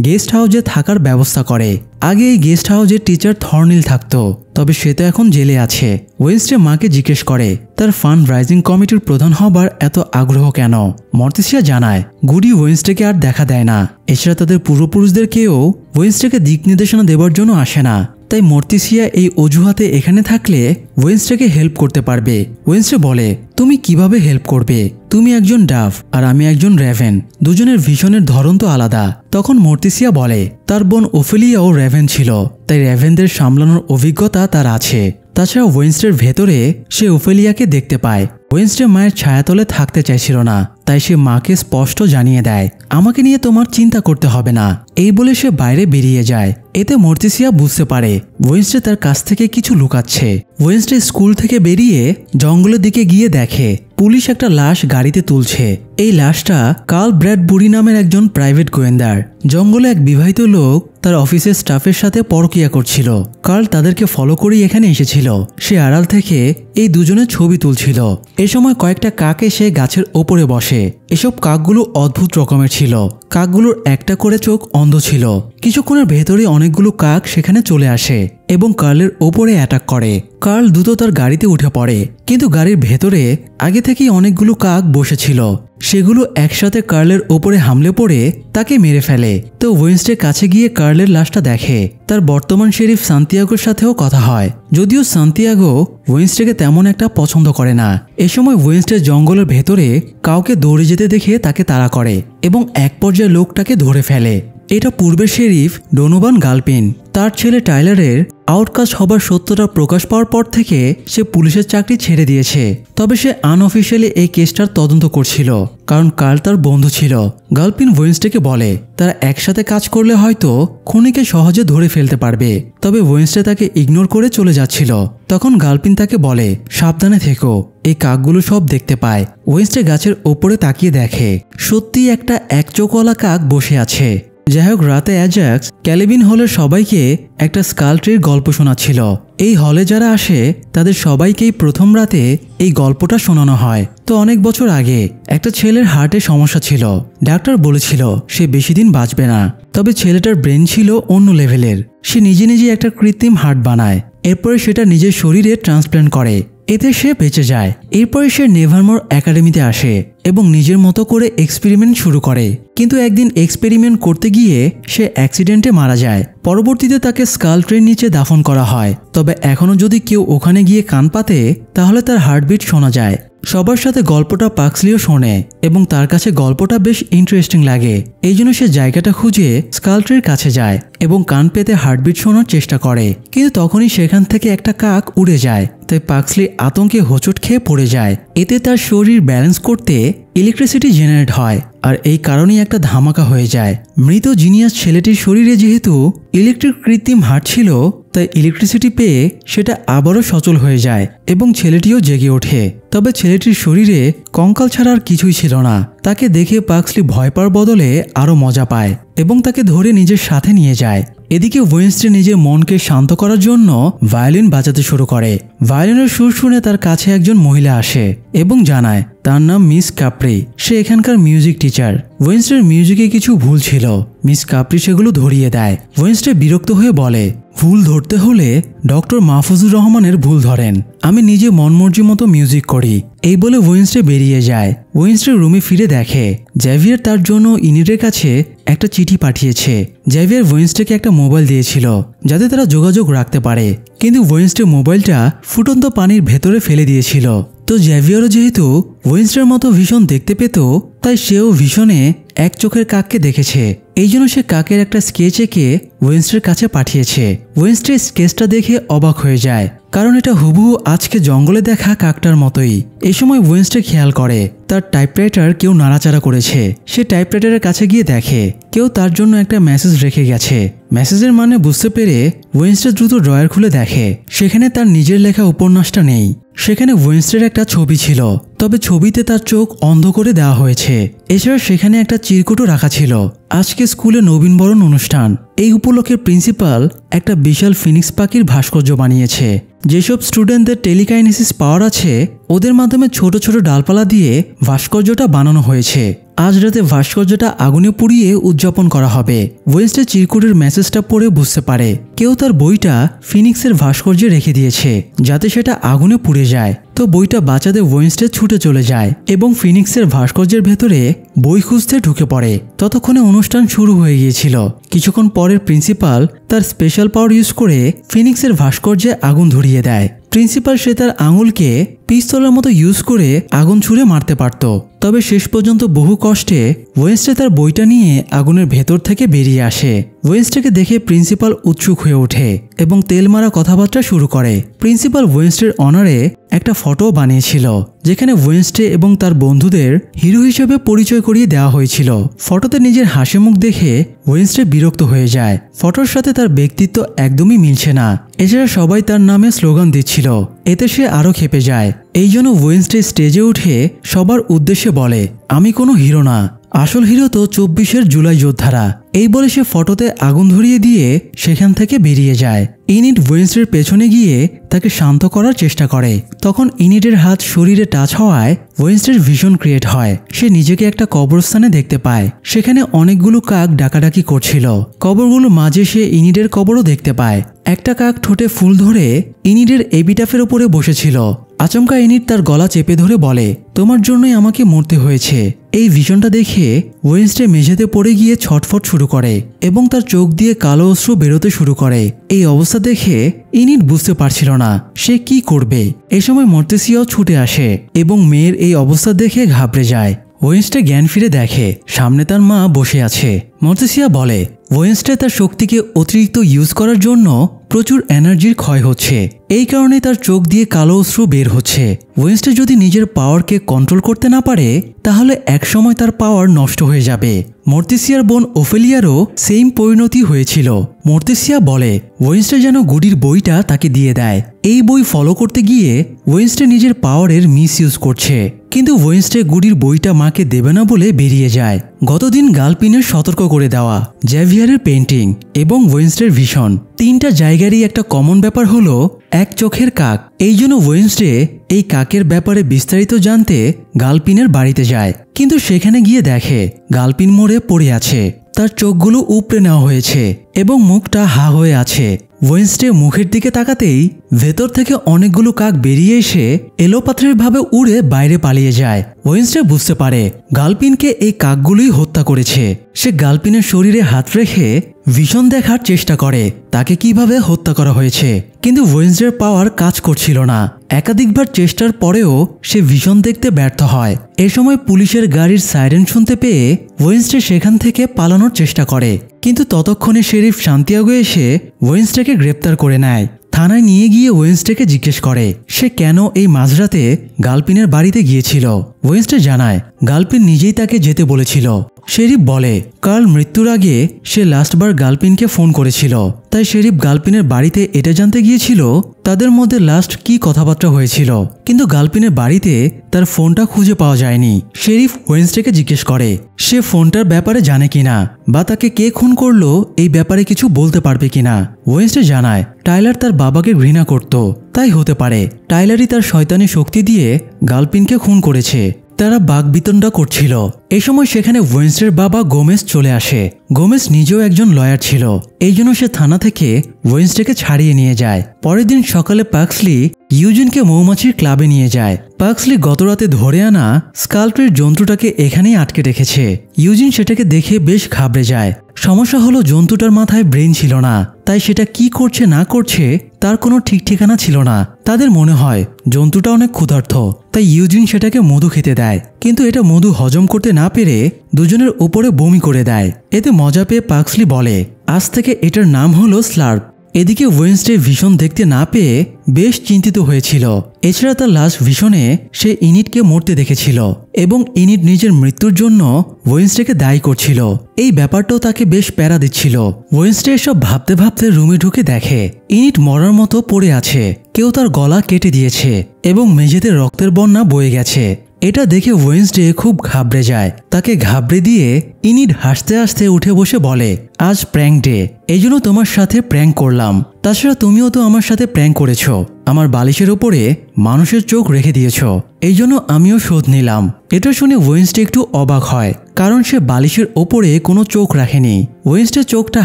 A: গেস্ট হাউসে থাকার ব্যবস্থা করে। আগে এই গেস্ট হাউসে টিচার থর্নিল থাকতো, তবে সে তো এখন জেলে আছে। ওয়েনসডে মাকে জিজ্ঞেস করে তার ফান্ড রাইজিং কমিটির প্রধান হবার এত আগ্রহ কেন। মর্টিসিয়া জানায় গুডি ওয়েনসডেকে আর দেখা দেয় না। এছাড়া তাদের পূর্বপুরুষদের কেউ ওয়েনসডেকে দিক নির্দেশনা দেবার জন্য আসে না। তাই মর্টিসিয়া এই অজুহাতে এখানে থাকলে ওয়েনসডেকে হেল্প করতে পারবে। ওয়েনসডে বলে তুমি কিভাবে হেল্প করবে? তুমি একজন ডাফ আর আমি একজন রেভেন, দুজনের ভিশনের ধরন তো আলাদা। তখন মর্টিসিয়া বলে তার বোন ওফেলিয়াও রেভেন ছিল, তাই রেভেনদের সামলানোর অভিজ্ঞতা তার আছে। তাছাড়া ওয়েনসডের ভেতরে সে ওফেলিয়াকে দেখতে পায়। ওয়েনসডে মায়ের ছায়াতলে থাকতে চাইছিল না, তাই সে মাকে স্পষ্ট জানিয়ে দেয় আমাকে নিয়ে তোমার চিন্তা করতে হবে না। এই বলে সে বাইরে বেরিয়ে যায়। এতে মর্টিসিয়া বুঝতে পারে ওয়েনসডে তার কাছ থেকে কিছু লুকাচ্ছে। ওয়েনসডে স্কুল থেকে বেরিয়ে জঙ্গলের দিকে গিয়ে দেখে পুলিশ একটা লাশ গাড়িতে তুলছে। এই লাশটা কার্ল ব্র্যাডবুরি নামের একজন প্রাইভেট গোয়েন্দার। জঙ্গলে এক বিবাহিত লোক তার অফিসের স্টাফের সাথে পরকীয়া করছিল। কার্ল তাদেরকে ফলো করেই এখানে এসেছিল। সে আড়াল থেকে এই দুজনের ছবি তুলছিল। এ সময় কয়েকটা কাক এসে গাছের ওপরে বসে। এসব কাকগুলো অদ্ভুত রকমের ছিল। কাকগুলোর একটা করে চোখ অন্ধ ছিল। কিছুক্ষণের ভেতরে অনেকগুলো কাক সেখানে চলে আসে। এবং কার্লের ওপরে অ্যাটাক করে। কার্ল দ্রুত তার গাড়িতে উঠে পড়ে, কিন্তু গাড়ির ভেতরে আগে থেকেই অনেকগুলো কাক বসেছিল। সেগুলো একসাথে কার্লের ওপরে হামলে পড়ে তাকে মেরে ফেলে। তো ওয়েনসডে কাছে গিয়ে কার্লের লাশটা দেখে। তার বর্তমান শেরিফ সান্তিয়াগোর সাথেও কথা হয়, যদিও সান্তিয়াগো ওয়েনসডেকে তেমন একটা পছন্দ করে না। এ সময় ওয়েনসডে জঙ্গলের ভেতরে কাউকে দৌড়ে যেতে দেখে তাকে তাড়া করে এবং এক পর্যায়ে লোকটাকে ধরে ফেলে। এটা পূর্বের শেরিফ ডোনোভান গালপিন। তার ছেলে টাইলারের আউটকাস্ট হবার সত্যটা প্রকাশ পাওয়ার পর থেকে সে পুলিশের চাকরি ছেড়ে দিয়েছে। তবে সে আনঅফিসিয়ালি এই কেসটার তদন্ত করছিল, কারণ কার্ল তার বন্ধু ছিল। গালপিন ওয়েনসডেকে বলে তারা একসাথে কাজ করলে হয়তো খুনিকে সহজে ধরে ফেলতে পারবে। তবে ওয়েনসডে তাকে ইগনোর করে চলে যাচ্ছিল। তখন গালপিন তাকে বলে সাবধানে থেকো, এই কাকগুলো সব দেখতে পায়। ওয়েনসডে গাছের ওপরে তাকিয়ে দেখে সত্যি একটা একচোখওয়ালা কাক বসে আছে। যাই হোক, রাতে অ্যাজাক্স ক্যালিবিন হলের সবাইকে একটা স্কাল ট্রির গল্প শোনাচ্ছিল। এই হলে যারা আসে তাদের সবাইকেই প্রথম রাতে এই গল্পটা শোনানো হয়। তো অনেক বছর আগে একটা ছেলের হার্টে সমস্যা ছিল। ডাক্তার বলেছিল সে বেশি দিন বাঁচবে না। তবে ছেলেটার ব্রেন ছিল অন্য লেভেলের। সে নিজে নিজে একটা কৃত্রিম হার্ট বানায়, এরপরে সেটা নিজের শরীরে ট্রান্সপ্ল্যান্ট করে। এতে সে বেঁচে যায়। এরপরে সে নেভারমোর একাডেমিতে আসে এবং নিজের মতো করে এক্সপেরিমেন্ট শুরু করে। কিন্তু একদিন এক্সপেরিমেন্ট করতে গিয়ে সে অ্যাক্সিডেন্টে মারা যায়। পরবর্তীতে তাকে স্কাল ট্রির নিচে দাফন করা হয়। তবে এখনও যদি কেউ ওখানে গিয়ে কান পাতে তাহলে তার হার্টবিট শোনা যায়। সবার সাথে গল্পটা পাক্সলিও শোনে এবং তার কাছে গল্পটা বেশ ইন্টারেস্টিং লাগে। এই জন্য সে জায়গাটা খুঁজে স্কাল ট্রির কাছে যায় এবং কান পেতে হার্টবিট শোনার চেষ্টা করে। কিন্তু তখনই সেখান থেকে একটা কাক উড়ে যায়। তাই পাক্সলি আতঙ্কে হোঁচট খেয়ে পড়ে যায়। এতে তার শরীর ব্যালেন্স করতে ইলেকট্রিসিটি জেনারেট হয়, আর এই কারণেই একটা ধামাকা হয়ে যায়। মৃত জিনিয়াস ছেলেটির শরীরে যেহেতু ইলেকট্রিক কৃত্রিম হার্ট ছিল, তাই ইলেকট্রিসিটি পেয়ে সেটা আবারও সচল হয়ে যায় এবং ছেলেটিও জেগে ওঠে। তবে ছেলেটির শরীরে কঙ্কাল ছাড়া আর কিছুই ছিল না। তাকে দেখে পাক্সলি ভয় পাওয়ার বদলে আরও মজা পায় এবং তাকে ধরে নিজের সাথে নিয়ে যায়। এদিকে ওয়েনসডে নিজের মনকে শান্ত করার জন্য ভায়োলিন বাজাতে শুরু করে। ভায়োলিনের সুর শুনে তার কাছে একজন মহিলা আসে এবং জানায় তার নাম মিস কাপ্রি। সে এখানকার মিউজিক টিচার। ওয়েনসডের মিউজিকে কিছু ভুল ছিল। মিস কাপ্রি সেগুলো ধরিয়ে দেয়। ওয়েনসডে বিরক্ত হয়ে বলে ভুল ধরতে হলে ডক্টর মাহফুজুর রহমানের ভুল ধরেন, আমি নিজে মনমর্জি মতো মিউজিক করি। এই বলে ওয়েনসডে বেরিয়ে যায়। ওয়েনসডে রুমে ফিরে দেখে জ্যাভিয়ার তার জন্য ইনিটের কাছে একটা চিঠি পাঠিয়েছে। জ্যাভিয়ার ওয়েনসডেকে একটা মোবাইল দিয়েছিল যাতে তারা যোগাযোগ রাখতে পারে, কিন্তু ওয়েনসডে মোবাইলটা ফুটন্ত পানির ভেতরে ফেলে দিয়েছিল। তো জ্যাভিয়ারও যেহেতু ওয়েনসডের মতো ভীষণ দেখতে পেত, তাই সেও ভীষণে এক চোখের কাককে দেখেছে। এই জন্য সে কাকের একটা স্কেচ এঁকে ওয়েনসডের কাছে পাঠিয়েছে। ওয়েনসডে স্কেচটা দেখে অবাক হয়ে যায়, কারণ এটা হুবহু আজকে জঙ্গলে দেখা কাকটার মতোই। এই সময় ওয়েনসডে খেয়াল করে তার টাইপরাইটার কেউ নাড়াচাড়া করেছে। সে টাইপরাইটারের কাছে গিয়ে দেখে কেউ তার জন্য একটা মেসেজ রেখে গেছে। মেসেজের মানে বুঝতে পেরে ওয়েনসডে দ্রুত ড্রয়ার খুলে দেখে সেখানে তার নিজের লেখা উপন্যাসটা নেই। সেখানে ওয়েনসডের একটা ছবি ছিল, তবে ছবিতে তার চোখ অন্ধ করে দেওয়া হয়েছে। এছাড়া সেখানে একটা চিরকুটও রাখা ছিল। আজকে স্কুলে নবীনবরণ অনুষ্ঠান, এই উপলক্ষে প্রিন্সিপাল একটা বিশাল ফিনিক্স পাখির ভাস্কর্য বানিয়েছে। যেসব স্টুডেন্টদের টেলিকাইনেসিস পাওয়ার আছে ওদের মাধ্যমে ছোট ছোট ডালপালা দিয়ে ভাস্কর্যটা বানানো হয়েছে। আজ রাতে ভাস্কর্যটা আগুনে পুড়িয়ে উদযাপন করা হবে। ওয়েনসডে চিরকুটের মেসেজটা পড়ে বুঝতে পারে কেউ তার বইটা ফিনিক্সের ভাস্কর্যে রেখে দিয়েছে যাতে সেটা আগুনে পুড়ে যায়। তো বইটা বাঁচাতে ওয়েনসডে ছুটে চলে যায় এবং ফিনিক্সের ভাস্কর্যের ভেতরে বই খুঁজতে ঢুকে পড়ে। ততক্ষণে অনুষ্ঠান শুরু হয়ে গিয়েছিল। কিছুক্ষণ পরের প্রিন্সিপাল তার স্পেশাল পাওয়ার ইউজ করে ফিনিক্সের ভাস্কর্যে আগুন ধরিয়ে দেয়। প্রিন্সিপাল সে তার আঙুলকে পিস্তলের মতো ইউজ করে আগুন ছুঁড়ে মারতে পারত, তবে শেষ পর্যন্ত বহু কষ্টে ওয়েনসডে তার বইটা নিয়ে আগুনের ভেতর থেকে বেরিয়ে আসে। ওয়েনসডেকে দেখে প্রিন্সিপাল উৎসুক হয়ে ওঠে এবং তেল মারা কথাবার্তা শুরু করে। প্রিন্সিপাল ওয়েনসডের অনারে একটা ফটো বানিয়েছিল যেখানে ওয়েনসডে এবং তার বন্ধুদের হিরো হিসেবে পরিচয় করিয়ে দেওয়া হয়েছিল। ফটোতে নিজের হাসি মুখ দেখে ওয়েনসডে বিরক্ত হয়ে যায়। ফটোর সাথে তার ব্যক্তিত্ব একদমই মিলছে না। এছাড়া সবাই তার নামে স্লোগান দিচ্ছিল, এতে সে আরও খেপে যায়। এই জন্য ওয়েনসডে স্টেজে উঠে সবার উদ্দেশ্যে বলে, আমি কোনো হিরো না, আসল হিরো তো 24 জুলাই যোদ্ধারা। এই বলে সে ফটোতে আগুন ধরিয়ে দিয়ে সেখান থেকে বেরিয়ে যায়। ইনিট ওয়েনসডের পেছনে গিয়ে তাকে শান্ত করার চেষ্টা করে। তখন ইনিটের হাত শরীরে টাচ হওয়ায় ওয়েনসডের ভিশন ক্রিয়েট হয়। সে নিজেকে একটা কবরস্থানে দেখতে পায়। সেখানে অনেকগুলো কাক ডাকাডাকি করছিল। কবরগুলোর মাঝে সে ইনিটের কবরও দেখতে পায়। একটা কাক ঠোঁটে ফুল ধরে ইনিডের এপিটাফের উপরে বসেছিল। আচমকা ইনিড তার গলা চেপে ধরে বলে, তোমার জন্যই আমাকে মরতে হয়েছে। এই ভিশনটা দেখে ওয়েনসডে মেঝেতে পড়ে গিয়ে ছটফট শুরু করে এবং তার চোখ দিয়ে কালো অশ্রু বেরোতে শুরু করে। এই অবস্থা দেখে ইনিড বুঝতে পারছিল না সে কি করবে। এ সময় মর্তেসিয়াও ছুটে আসে এবং মেয়ের এই অবস্থা দেখে ঘাবড়ে যায়। ওয়েনসডে জ্ঞান ফিরে দেখে সামনে তার মা বসে আছে। মর্তেসিয়া বলে, ওয়েনসডে তার শক্তিকে অতিরিক্ত ইউজ করার জন্য প্রচুর এনার্জির ক্ষয় হচ্ছে, এই কারণে তার চোখ দিয়ে কালো অশ্রু বের হচ্ছে। ওয়েনসডে যদি নিজের পাওয়ারকে কন্ট্রোল করতে না পারে তাহলে একসময় তার পাওয়ার নষ্ট হয়ে যাবে। মর্তেসিয়ার বোন ওফেলিয়ারও সেম পরিণতি হয়েছিল। মর্তেসিয়া বলে ওয়েনসডে যেন গুডির বইটা তাকে দিয়ে দেয়। এই বই ফলো করতে গিয়ে ওয়েনসডে নিজের পাওয়ারের মিস ইউজ করছে, কিন্তু ওয়েনসডে গুডির বইটা মাকে দেবে না বলে বেরিয়ে যায়। গতদিন গালপিনের সতর্ক করে দেওয়া, জ্যাভিয়ারের পেন্টিং এবং ওয়েনসডের ভিশন, তিনটা জায়গারই একটা কমন ব্যাপার হলো এক চোখের কাক। এই জন্য ওয়েনসডে এই কাকের ব্যাপারে বিস্তারিত জানতে গালপিনের বাড়িতে যায়, কিন্তু সেখানে গিয়ে দেখে গালপিন মরে পড়ে আছে। তার চোখগুলো উপড়ে নেওয়া হয়েছে এবং মুখটা হা হয়ে আছে। ওয়েনসডে মুখের দিকে তাকাতেই ভেতর থেকে অনেকগুলো কাক বেরিয়ে এসে এলোপাথারিভাবে উড়ে বাইরে পালিয়ে যায়। ওয়েনসডে বুঝতে পারে গালপিনকে এই কাকগুলোই হত্যা করেছে। সে গালপিনের শরীরে হাত রেখে ভিশন দেখার চেষ্টা করে তাকে কিভাবে হত্যা করা হয়েছে, কিন্তু ওয়েনসডের পাওয়ার কাজ করছিল না। একাধিকবার চেষ্টার পরেও সে ভিশন দেখতে ব্যর্থ হয়। এ সময় পুলিশের গাড়ির সাইরেন শুনতে পেয়ে ওয়েনসডে সেখান থেকে পালানোর চেষ্টা করে, কিন্তু ততক্ষণে শেরিফ সান্তিয়াগো এসে ওয়েনসডেকে গ্রেপ্তার করে নেয়। থানায় নিয়ে গিয়ে ওয়েনসডেকে জিজ্ঞেস করে সে কেন এই মাঝরাতে গালপিনের বাড়িতে গিয়েছিল। ওয়েনসডে জানায় গালপিন নিজেই তাকে যেতে বলেছিল। শেরিফ বলে কার্ল মৃত্যুর আগে সে লাস্টবার গালপিনকে ফোন করেছিল, তাই শেরিফ গালপিনের বাড়িতে এটা জানতে গিয়েছিল তাদের মধ্যে লাস্ট কি কথাবার্তা হয়েছিল, কিন্তু গালপিনের বাড়িতে তার ফোনটা খুঁজে পাওয়া যায়নি। শেরিফ ওয়েনসডেকে জিজ্ঞেস করে সে ফোনটার ব্যাপারে জানে কিনা বা তাকে কে খুন করলো এই ব্যাপারে কিছু বলতে পারবে কিনা। ওয়েনসডে জানায় টাইলার তার বাবাকে ঘৃণা করত, তাই হতে পারে টাইলারই তার শয়তানি শক্তি দিয়ে গালপিনকে খুন করেছে। তারা বাকবিতণ্ডা করছিল। এই সময় সেখানে ওয়েনসডের বাবা গোমেজ চলে আসে। গোমেজ নিজেও একজন লয়ার ছিল, এই জন্য সে থানা থেকে ওয়েনসডেকে ছাড়িয়ে নিয়ে যায়। পরের দিন সকালে পাক্সলি ইউজিনকে মৌমাছির ক্লাবে নিয়ে যায়। পাক্সলি গতরাতে ধরে আনা স্কাল্পের জন্তুটাকে এখানেই আটকে রেখেছে। ইউজিন সেটাকে দেখে বেশ ঘাবড়ে যায়। সমস্যা হলো জন্তুটার মাথায় ব্রেন ছিল না, তাই সেটা কি করছে না করছে তার কোনো ঠিক ঠিকানা ছিল না। তাদের মনে হয় জন্তুটা অনেক ক্ষুধার্ত, তাই ইউজিন সেটাকে মধু খেতে দেয়, কিন্তু এটা মধু হজম করতে না পেরে দুজনের উপরে বমি করে দেয়। এতে মজা পেয়ে পাক্সলি বলে আজ থেকে এটার নাম হলো স্লার্প। এদিকে ওয়েনসডে ভিশন দেখতে না পেয়ে বেশ চিন্তিত হয়েছিল। এছাড়া তার লাস্ট ভিশনে সে ইনিডকে মরতে দেখেছিল এবং ইনিড নিজের মৃত্যুর জন্য ওয়েনসডেকে দায়ী করছিল। এই ব্যাপারটাও তাকে বেশ প্যারা দিচ্ছিল। ওয়েনসডে এসব ভাবতে ভাবতে রুমে ঢুকে দেখে ইনিড মরার মতো পড়ে আছে, কেউ তার গলা কেটে দিয়েছে এবং মেঝেতে রক্তের বন্যা বয়ে গেছে। এটা দেখে ওয়েনসডে খুব ঘাবড়ে যায়। তাকে ঘাবড়ে দিয়ে ইনিড হাসতে হাসতে উঠে বসে বলে আজ প্র্যাঙ্ক ডে, এই জন্য তোমার সাথে প্র্যাঙ্ক করলাম। তাছাড়া তুমিও তো আমার সাথে প্র্যাঙ্ক করেছো, আমার বালিশের ওপরে মানুষের চোখ রেখে দিয়েছ, এই জন্য আমিও শোধ নিলাম। এটা শুনে ওয়েনসডে একটু অবাক হয়, কারণ সে বালিশের ওপরে কোনো চোখ রাখেনি। ওয়েনসডে চোখটা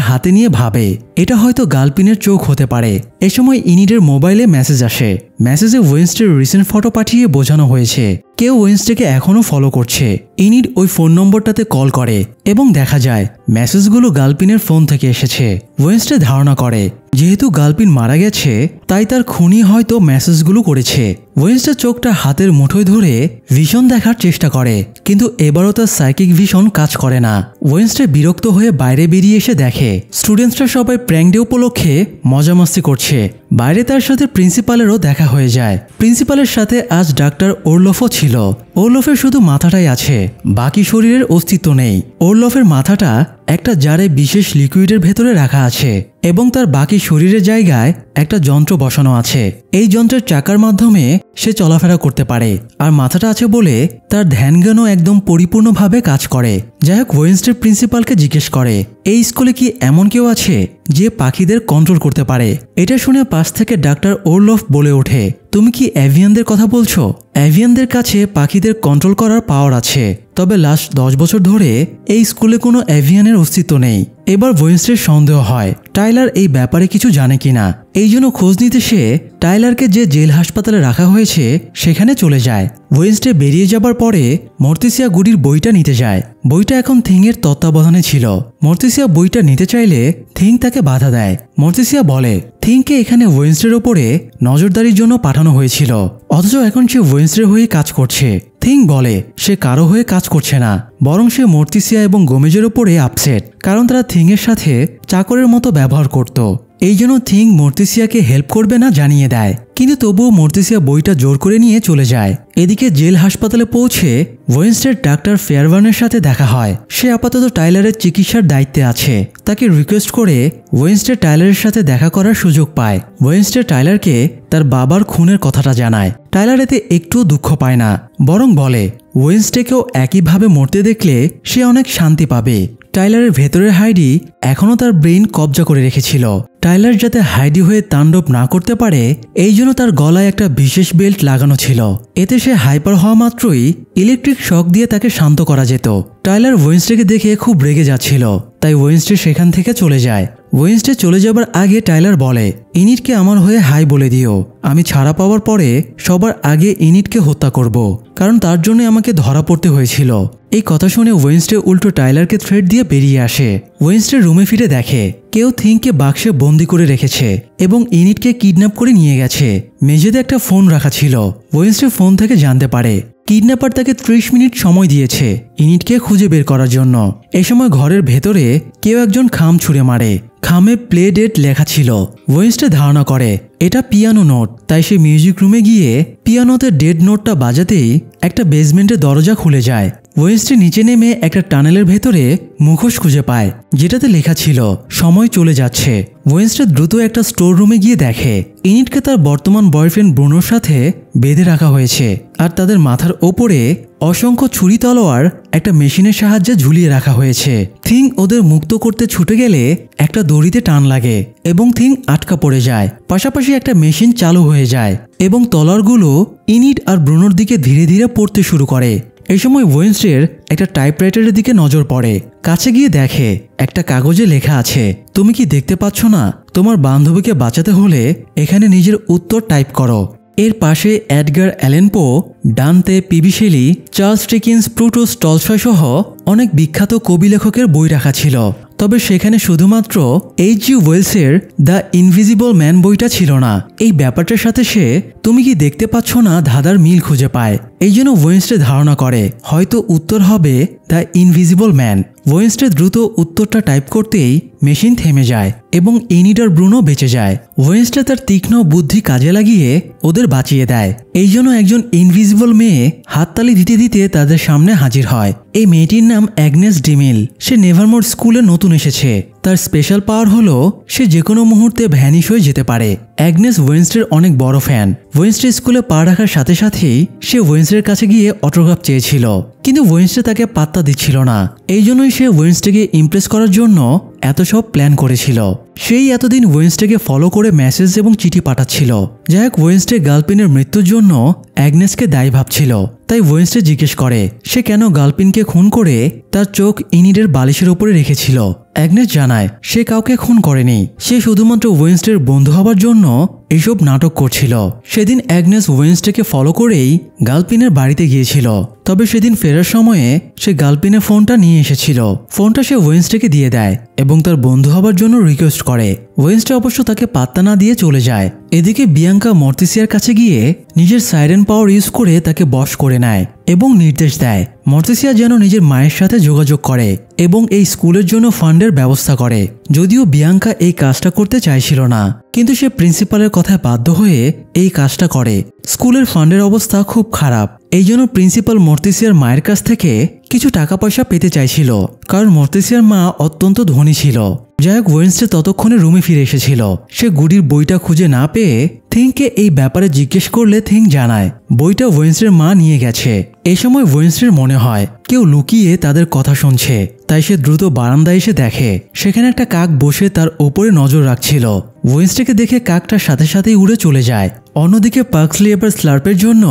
A: হাতে নিয়ে ভাবে এটা হয়তো গালপিনের চোখ হতে পারে। এ সময় ইনিডের মোবাইলে মেসেজ আসে। মেসেজে ওয়েনসডের রিসেন্ট ফটো পাঠিয়ে বোঝানো হয়েছে কেউ ওয়েনসডেকে এখনো ফলো করছে। ইনিড ওই ফোন নম্বরটাতে কল করে এবং দেখা যায় মেসেজগুলো গালপিনের ফোন থেকে এসেছে। ওয়েনসডে ধারণা করে যেহেতু গালপিন মারা গেছে তাই তার খুনি হয়তো মেসেজগুলো করেছে। ওয়েনসডে চোখটা হাতের মুঠোয় ধরে ভিশন দেখার চেষ্টা করে, কিন্তু এবারও তার সাইকিক ভিশন কাজ করে না। ওয়েনসডে বিরক্ত হয়ে বাইরে বেরিয়ে এসে দেখে স্টুডেন্টসরা সবাই প্র্যাঙ্ক ডে উপলক্ষে মজামাস্তি করছে। বাইরে তার সাথে প্রিন্সিপালেরও দেখা হয়ে যায়। প্রিন্সিপালের সাথে আজ ডাক্তার ওরলফও ছিল। ওরলফের শুধু মাথাটাই আছে, বাকি শরীরের অস্তিত্ব নেই। ওরলফের মাথাটা একটা জারে বিশেষ লিকুইডের ভেতরে রাখা আছে এবং তার বাকি শরীরের জায়গায় একটা যন্ত্র বসানো আছে। এই যন্ত্রের চাকার মাধ্যমে সে চলাফেরা করতে পারে, আর মাথাটা আছে বলে তার ধ্যানজ্ঞানও একদম পরিপূর্ণভাবে কাজ করে। যাই হোক, ওয়েনসডে প্রিন্সিপালকে জিজ্ঞেস করে এই স্কুলে কি এমন কেউ আছে যে পাখিদের কন্ট্রোল করতে পারে। এটা শুনে পাশ থেকে ডাক্তার ওরলফ বলে ওঠে তুমি কি অ্যাভিয়ানদের কথা বলছো? অ্যাভিয়ানদের কাছে পাখিদের কন্ট্রোল করার পাওয়ার আছে, তবে লাস্ট 10 বছর ধরে এই স্কুলে কোনো অ্যাভিয়ানের অস্তিত্ব নেই। এবার ওয়েনসডের সন্দেহ হয় টাইলার এই ব্যাপারে কিছু জানে কিনা। এই জন্য খোঁজ নিতে সে টাইলারকে যে জেল হাসপাতালে রাখা হয়েছে সেখানে চলে যায়। ওয়েনসডে বেরিয়ে যাবার পরে মর্টিসিয়া গুডির বইটা নিতে যায়। বইটা এখন থিংয়ের তত্ত্বাবধানে ছিল। মর্টিসিয়া বইটা নিতে চাইলে থিং তাকে বাধা দেয়। মর্টিসিয়া বলে থিংকে এখানে ওয়েনসডের ওপরে নজরদারির জন্য পাঠানো হয়েছিল, অথচ এখন সে ওয়েনসডের হয়ে কাজ করছে। থিং বলে সে কারো হয়ে কাজ করছে না, বরং সে মর্টিসিয়া এবং গোমেজের ওপরে আপসেট, কারণ তারা থিংয়ের সাথে চাকরের মতো ব্যবহার করত। এই জন্য থিং মর্টিসিয়াকে হেল্প করবে না জানিয়ে দেয়, কিন্তু তবুও মর্টিসিয়া বইটা জোর করে নিয়ে চলে যায়। এদিকে জেল হাসপাতালে পৌঁছে ওয়েনসডের ডাক্তার ফেয়ারবার্নের সাথে দেখা হয়। সে আপাতত টাইলারের চিকিৎসার দায়িত্বে আছে। তাকে রিকোয়েস্ট করে ওয়েনসডে টাইলারের সাথে দেখা করার সুযোগ পায়। ওয়েনসডে টাইলারকে তার বাবার খুনের কথাটা জানায়। টাইলার এতে একটুও দুঃখ পায় না, বরং বলে ওয়েনসডেকেও একইভাবে মরতে দেখলে সে অনেক শান্তি পাবে। টাইলারের ভেতরের হাইডি এখনও তার ব্রেইন কবজা করে রেখেছিল। টাইলার যাতে হাইডি হয়ে তাণ্ডব না করতে পারে এই জন্য তার গলায় একটা বিশেষ বেল্ট লাগানো ছিল। এতে সে হাইপার হওয়া মাত্রই ইলেকট্রিক শক দিয়ে তাকে শান্ত করা যেত। টাইলার ওয়েনসডেকে দেখে খুব রেগে যাচ্ছিল, তাই ওয়েনসডে সেখান থেকে চলে যায়। ওয়েনসডে চলে যাবার আগে টাইলার বলে ইনিটকে আমার হয়ে হাই বলে দিও। আমি ছাড়া পাওয়ার পরে সবার আগে ইনিটকে হত্যা করব, কারণ তার জন্য আমাকে ধরা পড়তে হয়েছিল। এই কথা শুনে ওয়েনসডে উল্টো টাইলারকে থ্রেট দিয়ে বেরিয়ে আসে। ওয়েনসডে রুমে ফিরে দেখে কেউ থিংকে বাক্সে বন্দি করে রেখেছে এবং ইনিটকে কিডন্যাপ করে নিয়ে গেছে। মেঝেতে একটা ফোন রাখা ছিল। ওয়েনসডে ফোন থেকে জানতে পারে কিডন্যাপার তাকে 30 মিনিট সময় দিয়েছে ইনিটকে খুঁজে বের করার জন্য। এ সময় ঘরের ভেতরে কেউ একজন খাম ছুঁড়ে মারে। খামে প্লে ডেট লেখা ছিল। ওয়েনসডে ধারণা করে এটা পিয়ানো নোট, তাই সে মিউজিক রুমে গিয়ে পিয়ানোতে ডেড নোটটা বাজাতেই একটা বেসমেন্টের দরজা খুলে যায়। ওয়েনসডে নিচে নেমে একটা টানেলের ভেতরে মুখোশ খুঁজে পায়, যেটাতে লেখা ছিল সময় চলে যাচ্ছে। ওয়েনসডে দ্রুত একটা স্টোর রুমে গিয়ে দেখে ইনিটকে তার বর্তমান বয়ফ্রেন্ড ব্রুনোর সাথে বেঁধে রাখা হয়েছে, আর তাদের মাথার ওপরে অসংখ্য ছুরি তলোয়ার একটা মেশিনের সাহায্যে ঝুলিয়ে রাখা হয়েছে। থিং ওদের মুক্ত করতে ছুটে গেলে একটা দড়িতে টান লাগে এবং থিং আটকা পড়ে যায়। পাশাপাশি একটা মেশিন চালু হয়ে যায় এবং তলোয়ারগুলো ইনিট আর ব্রুনোর দিকে ধীরে ধীরে পড়তে শুরু করে। এই সময় ওয়েনসডের একটা টাইপরাইটারের দিকে নজর পড়ে। কাছে গিয়ে দেখে একটা কাগজে লেখা আছে, তুমি কি দেখতে পাচ্ছ না? তোমার বান্ধবীকে বাঁচাতে হলে এখানে নিজের উত্তর টাইপ করো। এর পাশে Edgar Allan Poe, Dante, PB Shelley, Charles Dickens, প্রুটোস, টলস্টয় সহ অনেক বিখ্যাত কবি লেখকের বই রাখা ছিল। তবে সেখানে শুধুমাত্র H.G. ওয়েলসের দ্য ইনভিজিবল ম্যান বইটা ছিল না। এই ব্যাপারটার সাথে সে তুমি কি দেখতে পাচ্ছ না ধাঁধার মিল খুঁজে পায়। এই জন্য ওয়েনসডে ধারণা করে হয়তো উত্তর হবে দ্য ইনভিজিবল ম্যান। ওয়েনসডে দ্রুত উত্তরটা টাইপ করতেই মেশিন থেমে যায় এবং ইনিট আর ব্রুনো বেঁচে যায়। ওয়েনসডে তার তীক্ষ্ণ বুদ্ধি কাজে লাগিয়ে ওদের বাঁচিয়ে দেয়। এই জন্য একজন ইনভিজিবল মেয়ে হাততালি দিতে দিতে তাদের সামনে হাজির হয়। এই মেয়েটির নাম অ্যাগনেস ডিমিল। সে নেভারমোর স্কুলে নতুন এসেছে। তার স্পেশাল পাওয়ার হলো সে যে কোনো মুহূর্তে ভ্যানিশ হয়ে যেতে পারে। অ্যাগনেস ওয়েনসডের অনেক বড় ফ্যান। ওয়েনসডে স্কুলে পা রাখার সাথে সাথেই সে ওয়েনসডের কাছে গিয়ে অটোগ্রাফ চেয়েছিল, কিন্তু ওয়েনসডে তাকে পাত্তা দিচ্ছিল না। এই জন্যই সে ওয়েনসডেকে ইমপ্রেস করার জন্য এত সব প্ল্যান করেছিল। সেই এতদিন ওয়েনসডেকে ফলো করে মেসেজ এবং চিঠি পাঠাচ্ছিল। যাই হোক, ওয়েনসডে গার্লপিনের মৃত্যুর জন্য অ্যাগনেসকে দায়ী ভাবছিল। তাই ওয়েনসডে জিজ্ঞেস করে সে কেন গার্লপিনকে খুন করে তার চোখ ইনিডের বালিশের ওপরে রেখেছিল। অ্যাগনেস জানায় সে কাউকে খুন করেনি, সে শুধুমাত্র ওয়েনসডের বন্ধু হবার জন্য এসব নাটক করছিল। সেদিন অ্যাগনেস ওয়েনসডেকে ফলো করেই গার্লপিনের বাড়িতে গিয়েছিল। তবে সেদিন ফেরার সময়ে সে গার্লপিনের ফোনটা নিয়ে এসেছিল। ফোনটা সে ওয়েনসডেকে দিয়ে দেয় এবং তার বন্ধু হবার জন্য রিকোয়েস্ট করে। ওয়েনসডে অবশ্য তাকে পাত্তা না দিয়ে চলে যায়। এদিকে বিয়াঙ্কা মর্টিসিয়ার কাছে গিয়ে নিজের সাইরেন পাওয়ার ইউজ করে তাকে বশ করে নেয় এবং নির্দেশ দেয় মর্টিসিয়া যেন নিজের মায়ের সাথে যোগাযোগ করে এবং এই স্কুলের জন্য ফান্ডের ব্যবস্থা করে। যদিও বিয়াঙ্কা এই কাজটা করতে চাইছিল না, কিন্তু সে প্রিন্সিপালের কথায় বাধ্য হয়ে এই কাজটা করে। স্কুলের ফান্ডের অবস্থা খুব খারাপ। এই জন্য প্রিন্সিপাল মর্টিসিয়ার মায়ের কাছ থেকে কিছু টাকা পয়সা পেতে চাইছিল, কারণ মর্টিসিয়ার মা অত্যন্ত ধনী ছিল। যাই হোক, ওয়েনসডে ততক্ষণে রুমে ফিরে এসেছিল। সে গুডির বইটা খুঁজে না পেয়ে থিংকে এই ব্যাপারে জিজ্ঞেস করলে থিং জানায় বইটা ওয়েনসডের মা নিয়ে গেছে। এই সময় ওয়েনসডের মনে হয় কেউ লুকিয়ে তাদের কথা শুনছে, তাই সে দ্রুত বারান্দায় এসে দেখে সেখানে একটা কাক বসে তার ওপরে নজর রাখছিল। ওয়েনসডেকে দেখে কাকটার সাথে সাথেই উড়ে চলে যায়। অন্যদিকে পাক্সলি এবার স্লার্পের জন্য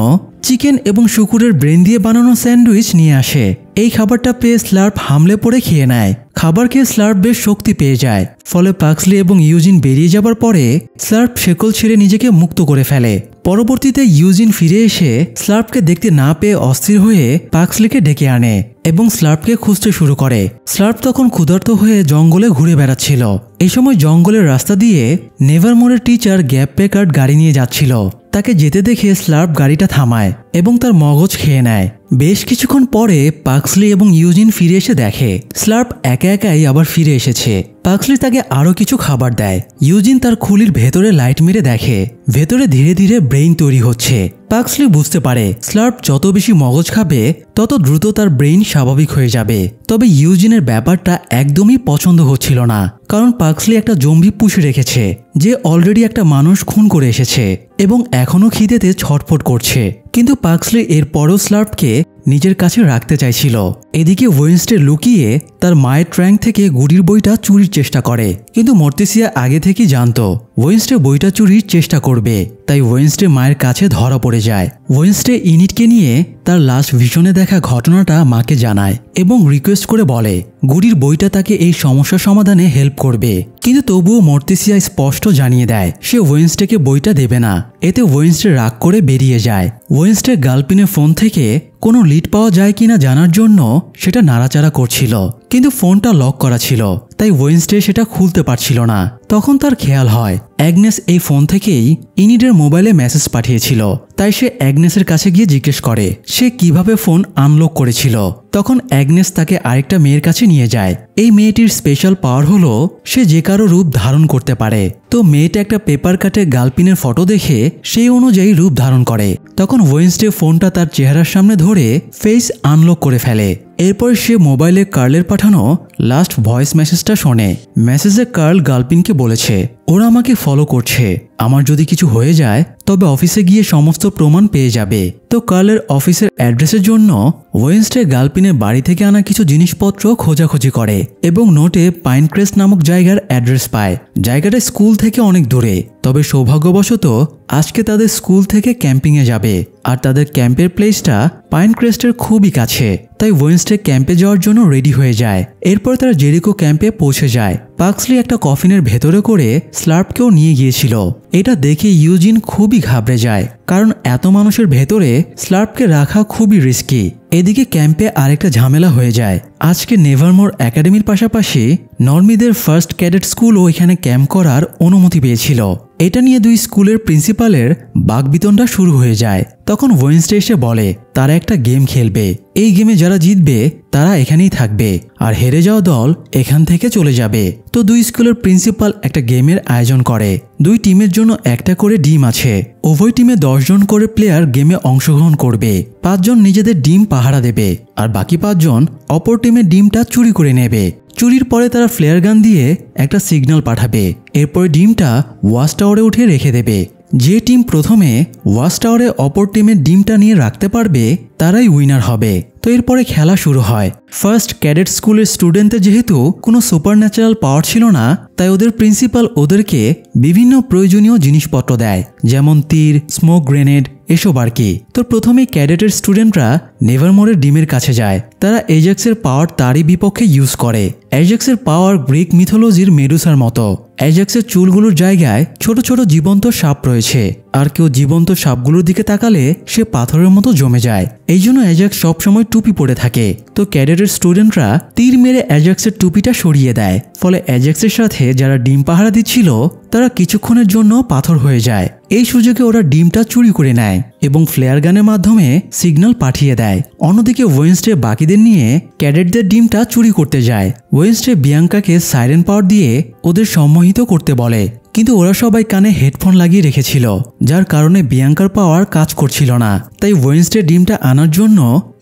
A: চিকেন এবং শুকুরের ব্রেন দিয়ে বানানো স্যান্ডউইচ নিয়ে আসে। এই খাবারটা পেয়ে স্লার্প হামলে পড়ে খেয়ে নেয়। খাবার খেয়ে স্লার্প বেশ শক্তি পেয়ে যায়। ফলে পাক্সলি এবং ইউজিন বেরিয়ে যাবার পরে স্লার্প শেকল ছেড়ে নিজেকে মুক্ত করে ফেলে। পরবর্তীতে ইউজিন ফিরে এসে স্লার্পকে দেখতে না পেয়ে অস্থির হয়ে পাক্সলিকে ডেকে আনে এবং স্লার্পকে খুঁজতে শুরু করে। স্লার্প তখন ক্ষুধার্ত হয়ে জঙ্গলে ঘুরে বেড়াচ্ছিল। এই সময় জঙ্গলের রাস্তা দিয়ে নেভারমোরের টিচার গ্যাপ প্যাকার্ড গাড়ি নিয়ে যাচ্ছিল। তাকে যেতে দেখে স্লার্প গাড়িটা থামায় এবং তার মগজ খেয়ে নেয়। বেশ কিছুক্ষণ পরে পাক্সলি এবং ইউজিন ফিরে এসে দেখে স্লার্প একা একাই আবার ফিরে এসেছে। পাক্সলি তাকে আরো কিছু খাবার দেয়। ইউজিন তার খুলির ভেতরে লাইট মেরে দেখে ভেতরে ধীরে ধীরে ব্রেইন তৈরি হচ্ছে। পাক্সলি বুঝতে পারে স্লার্প যত বেশি মগজ খাবে তত দ্রুত তার ব্রেইন স্বাভাবিক হয়ে যাবে। তবে ইউজিনের ব্যাপারটা একদমই পছন্দ হচ্ছিল না, কারণ পাক্সলি একটা জম্বি পুষে রেখেছে যে অলরেডি একটা মানুষ খুন করে এসেছে এবং এখনো খিদেতে ছটফট করছে। কিন্তু পাক্সলি এরপরও স্লার্পকে নিজের কাছে রাখতে চাইছিল। এদিকে ওয়েনসডে লুকিয়ে তার মায়ের ট্র্যাঙ্ক থেকে গুডির বইটা চুরির চেষ্টা করে, কিন্তু মর্টিসিয়া আগে থেকেই জানতো ওয়েনসডে বইটা চুরির চেষ্টা করবে। তাই ওয়েনসডে মায়ের কাছে ধরা পড়ে যায়। ওয়েনসডে ইনিটকে নিয়ে তার লাস্ট ভিশনে দেখা ঘটনাটা মাকে জানায় এবং রিকোয়েস্ট করে বলে গুডির বইটা তাকে এই সমস্যা সমাধানে হেল্প করবে। কিন্তু তবুও মর্টিসিয়া স্পষ্ট জানিয়ে দেয় সে ওয়েনসডেকে বইটা দেবে না। এতে ওয়েনসডে রাগ করে বেরিয়ে যায়। ওয়েনসডে গার্লফ্রেন্ডের ফোন থেকে কোনো লিড পাওয়া যায় কিনা জানার জন্য সেটা নাড়াচাড়া করছিল, কিন্তু ফোনটা লক করা ছিল, তাই ওয়েনসডে সেটা খুলতে পারছিল না। তখন তার খেয়াল হয় অ্যাগনেস এই ফোন থেকেই ইনিডের মোবাইলে মেসেজ পাঠিয়েছিল। তাই সে অ্যাগনেসের কাছে গিয়ে জিজ্ঞেস করে সে কিভাবে ফোন আনলক করেছিল। তখন অ্যাগনেস তাকে আরেকটা মেয়ের কাছে নিয়ে যায়। এই মেয়েটির স্পেশাল পাওয়ার হলো সে যে কারো রূপ ধারণ করতে পারে। তো মেয়েটা একটা পেপার কাটে গার্লফ্রেন্ডের ফটো দেখে সেই অনুযায়ী রূপ ধারণ করে। তখন ওয়েনসডে ফোনটা তার চেহারার সামনে ধরে ফেস আনলক করে ফেলে। এরপর সে মোবাইলে কার্লের পাঠানো লাস্ট ভয়েস মেসেজটা শোনে। মেসেজে কার্ল গার্লফ্রেন্ডকে বলেছে ওরা আমাকে ফলো করছে, আমার যদি কিছু হয়ে যায় তবে অফিসে গিয়ে সমস্ত প্রমাণ পেয়ে যাবে। তো কার্লের অফিসের অ্যাড্রেসের জন্য ওয়েনসডে গার্লফ্রেন্ডের বাড়ি থেকে আনা কিছু জিনিসপত্র খোঁজাখুঁজি করে এবং নোটে পাইনক্রেস্ট নামক জায়গার অ্যাড্রেস পায়। জায়গাটা স্কুল থেকে অনেক দূরে, তবে সৌভাগ্যবশত আজকে তাদের স্কুল থেকে ক্যাম্পিংয়ে যাবে আর তাদের ক্যাম্পের প্লেসটা পাইনক্রেস্টের খুবই কাছে। তাই ওয়েনসডে ক্যাম্পে যাওয়ার জন্য রেডি হয়ে যায়। এরপর তারা জেরিকো ক্যাম্পে পৌঁছে যায়। পাক্সলি একটা কফিনের ভেতরে করে স্লার্পকেও নিয়ে গিয়েছিল। এটা দেখে ইউজিন খুবই ঘাবড়ে যায়, কারণ এত মানুষের ভেতরে স্লার্পকে রাখা খুবই রিস্কি। এদিকে ক্যাম্পে আরেকটা ঝামেলা হয়ে যায়। আজকে নেভারমোর একাডেমির পাশাপাশি নর্মিদের ফার্স্ট ক্যাডেট স্কুলও এখানে ক্যাম্প করার অনুমতি পেয়েছিল। এটা নিয়ে দুই স্কুলের প্রিন্সিপালের বাকবিতণ্ডা শুরু হয়ে যায়। তখন ওয়েনসডে এসে বলে তারা একটা গেম খেলবে, এই গেমে যারা জিতবে তারা এখানেই থাকবে আর হেরে যাওয়া দল এখান থেকে চলে যাবে। তো দুই স্কুলের প্রিন্সিপাল একটা গেমের আয়োজন করে। দুই টিমের জন্য একটা করে ডিম আছে। উভয় টিমে 10 জন করে প্লেয়ার গেমে অংশগ্রহণ করবে। 5 জন নিজেদের ডিম পাহারা দেবে আর বাকি 5 জন অপর টিমের ডিমটা চুরি করে নেবে। চুরির পরে তারা ফ্লেয়ার গান দিয়ে একটা সিগন্যাল পাঠাবে। এরপরে ডিমটা ওয়াচ টাওয়ারে উঠে রেখে দেবে। যে টিম প্রথমে ওয়াচ টাওয়ারে অপর টিমের ডিমটা নিয়ে রাখতে পারবে তারাই উইনার হবে। তো এরপরে খেলা শুরু হয়। ফার্স্ট ক্যাডেট স্কুলের স্টুডেন্টদের যেহেতু কোনো সুপার ন্যাচারাল পাওয়ার ছিল না, তাই ওদের প্রিন্সিপাল ওদেরকে বিভিন্ন প্রয়োজনীয় জিনিসপত্র দেয়, যেমন তীর, স্মোক গ্রেনেড, এসব আর কি। তো প্রথমেই ক্যাডেটের স্টুডেন্টরা নেভারমোরের ডিমের কাছে যায়। তারা এজাক্সের পাওয়ার তারই বিপক্ষে ইউজ করে। এজাক্সের পাওয়ার গ্রিক মিথোলজির মেডুসার মতো। এজাক্সের চুলগুলোর জায়গায় ছোট ছোট জীবন্ত সাপ রয়েছে, আর কেউ জীবন্ত সাপগুলোর দিকে তাকালে সে পাথরের মতো জমে যায়। এই জন্য এজাক্স সবসময় টুপি পরে থাকে। তো ক্যাডেটের স্টুডেন্টরা তীর মেরে এজাক্সের টুপিটা সরিয়ে দেয়। ফলে এজাক্সের সাথে যারা ডিম পাহারা দিচ্ছিল তারা কিছুক্ষণের জন্য পাথর হয়ে যায়। এই সুযোগে ওরা ডিমটা চুরি করে নেয় এবং ফ্লেয়ার গানের মাধ্যমে সিগন্যাল পাঠিয়ে দেয়। অন্যদিকে ওয়েনসডে বাকিদের নিয়ে ক্যাডেটদের ডিমটা চুরি করতে যায়। ওয়েনসডে বিয়াঙ্কাকে সাইরেন পাওয়ার দিয়ে ওদের সম্মোহিত করতে বলে, কিন্তু ওরা সবাই কানে হেডফোন লাগিয়ে রেখেছিল, যার কারণে বিয়াঙ্কার পাওয়ার কাজ করছিল না। তাই ওয়েনসডে ডিমটা আনার জন্য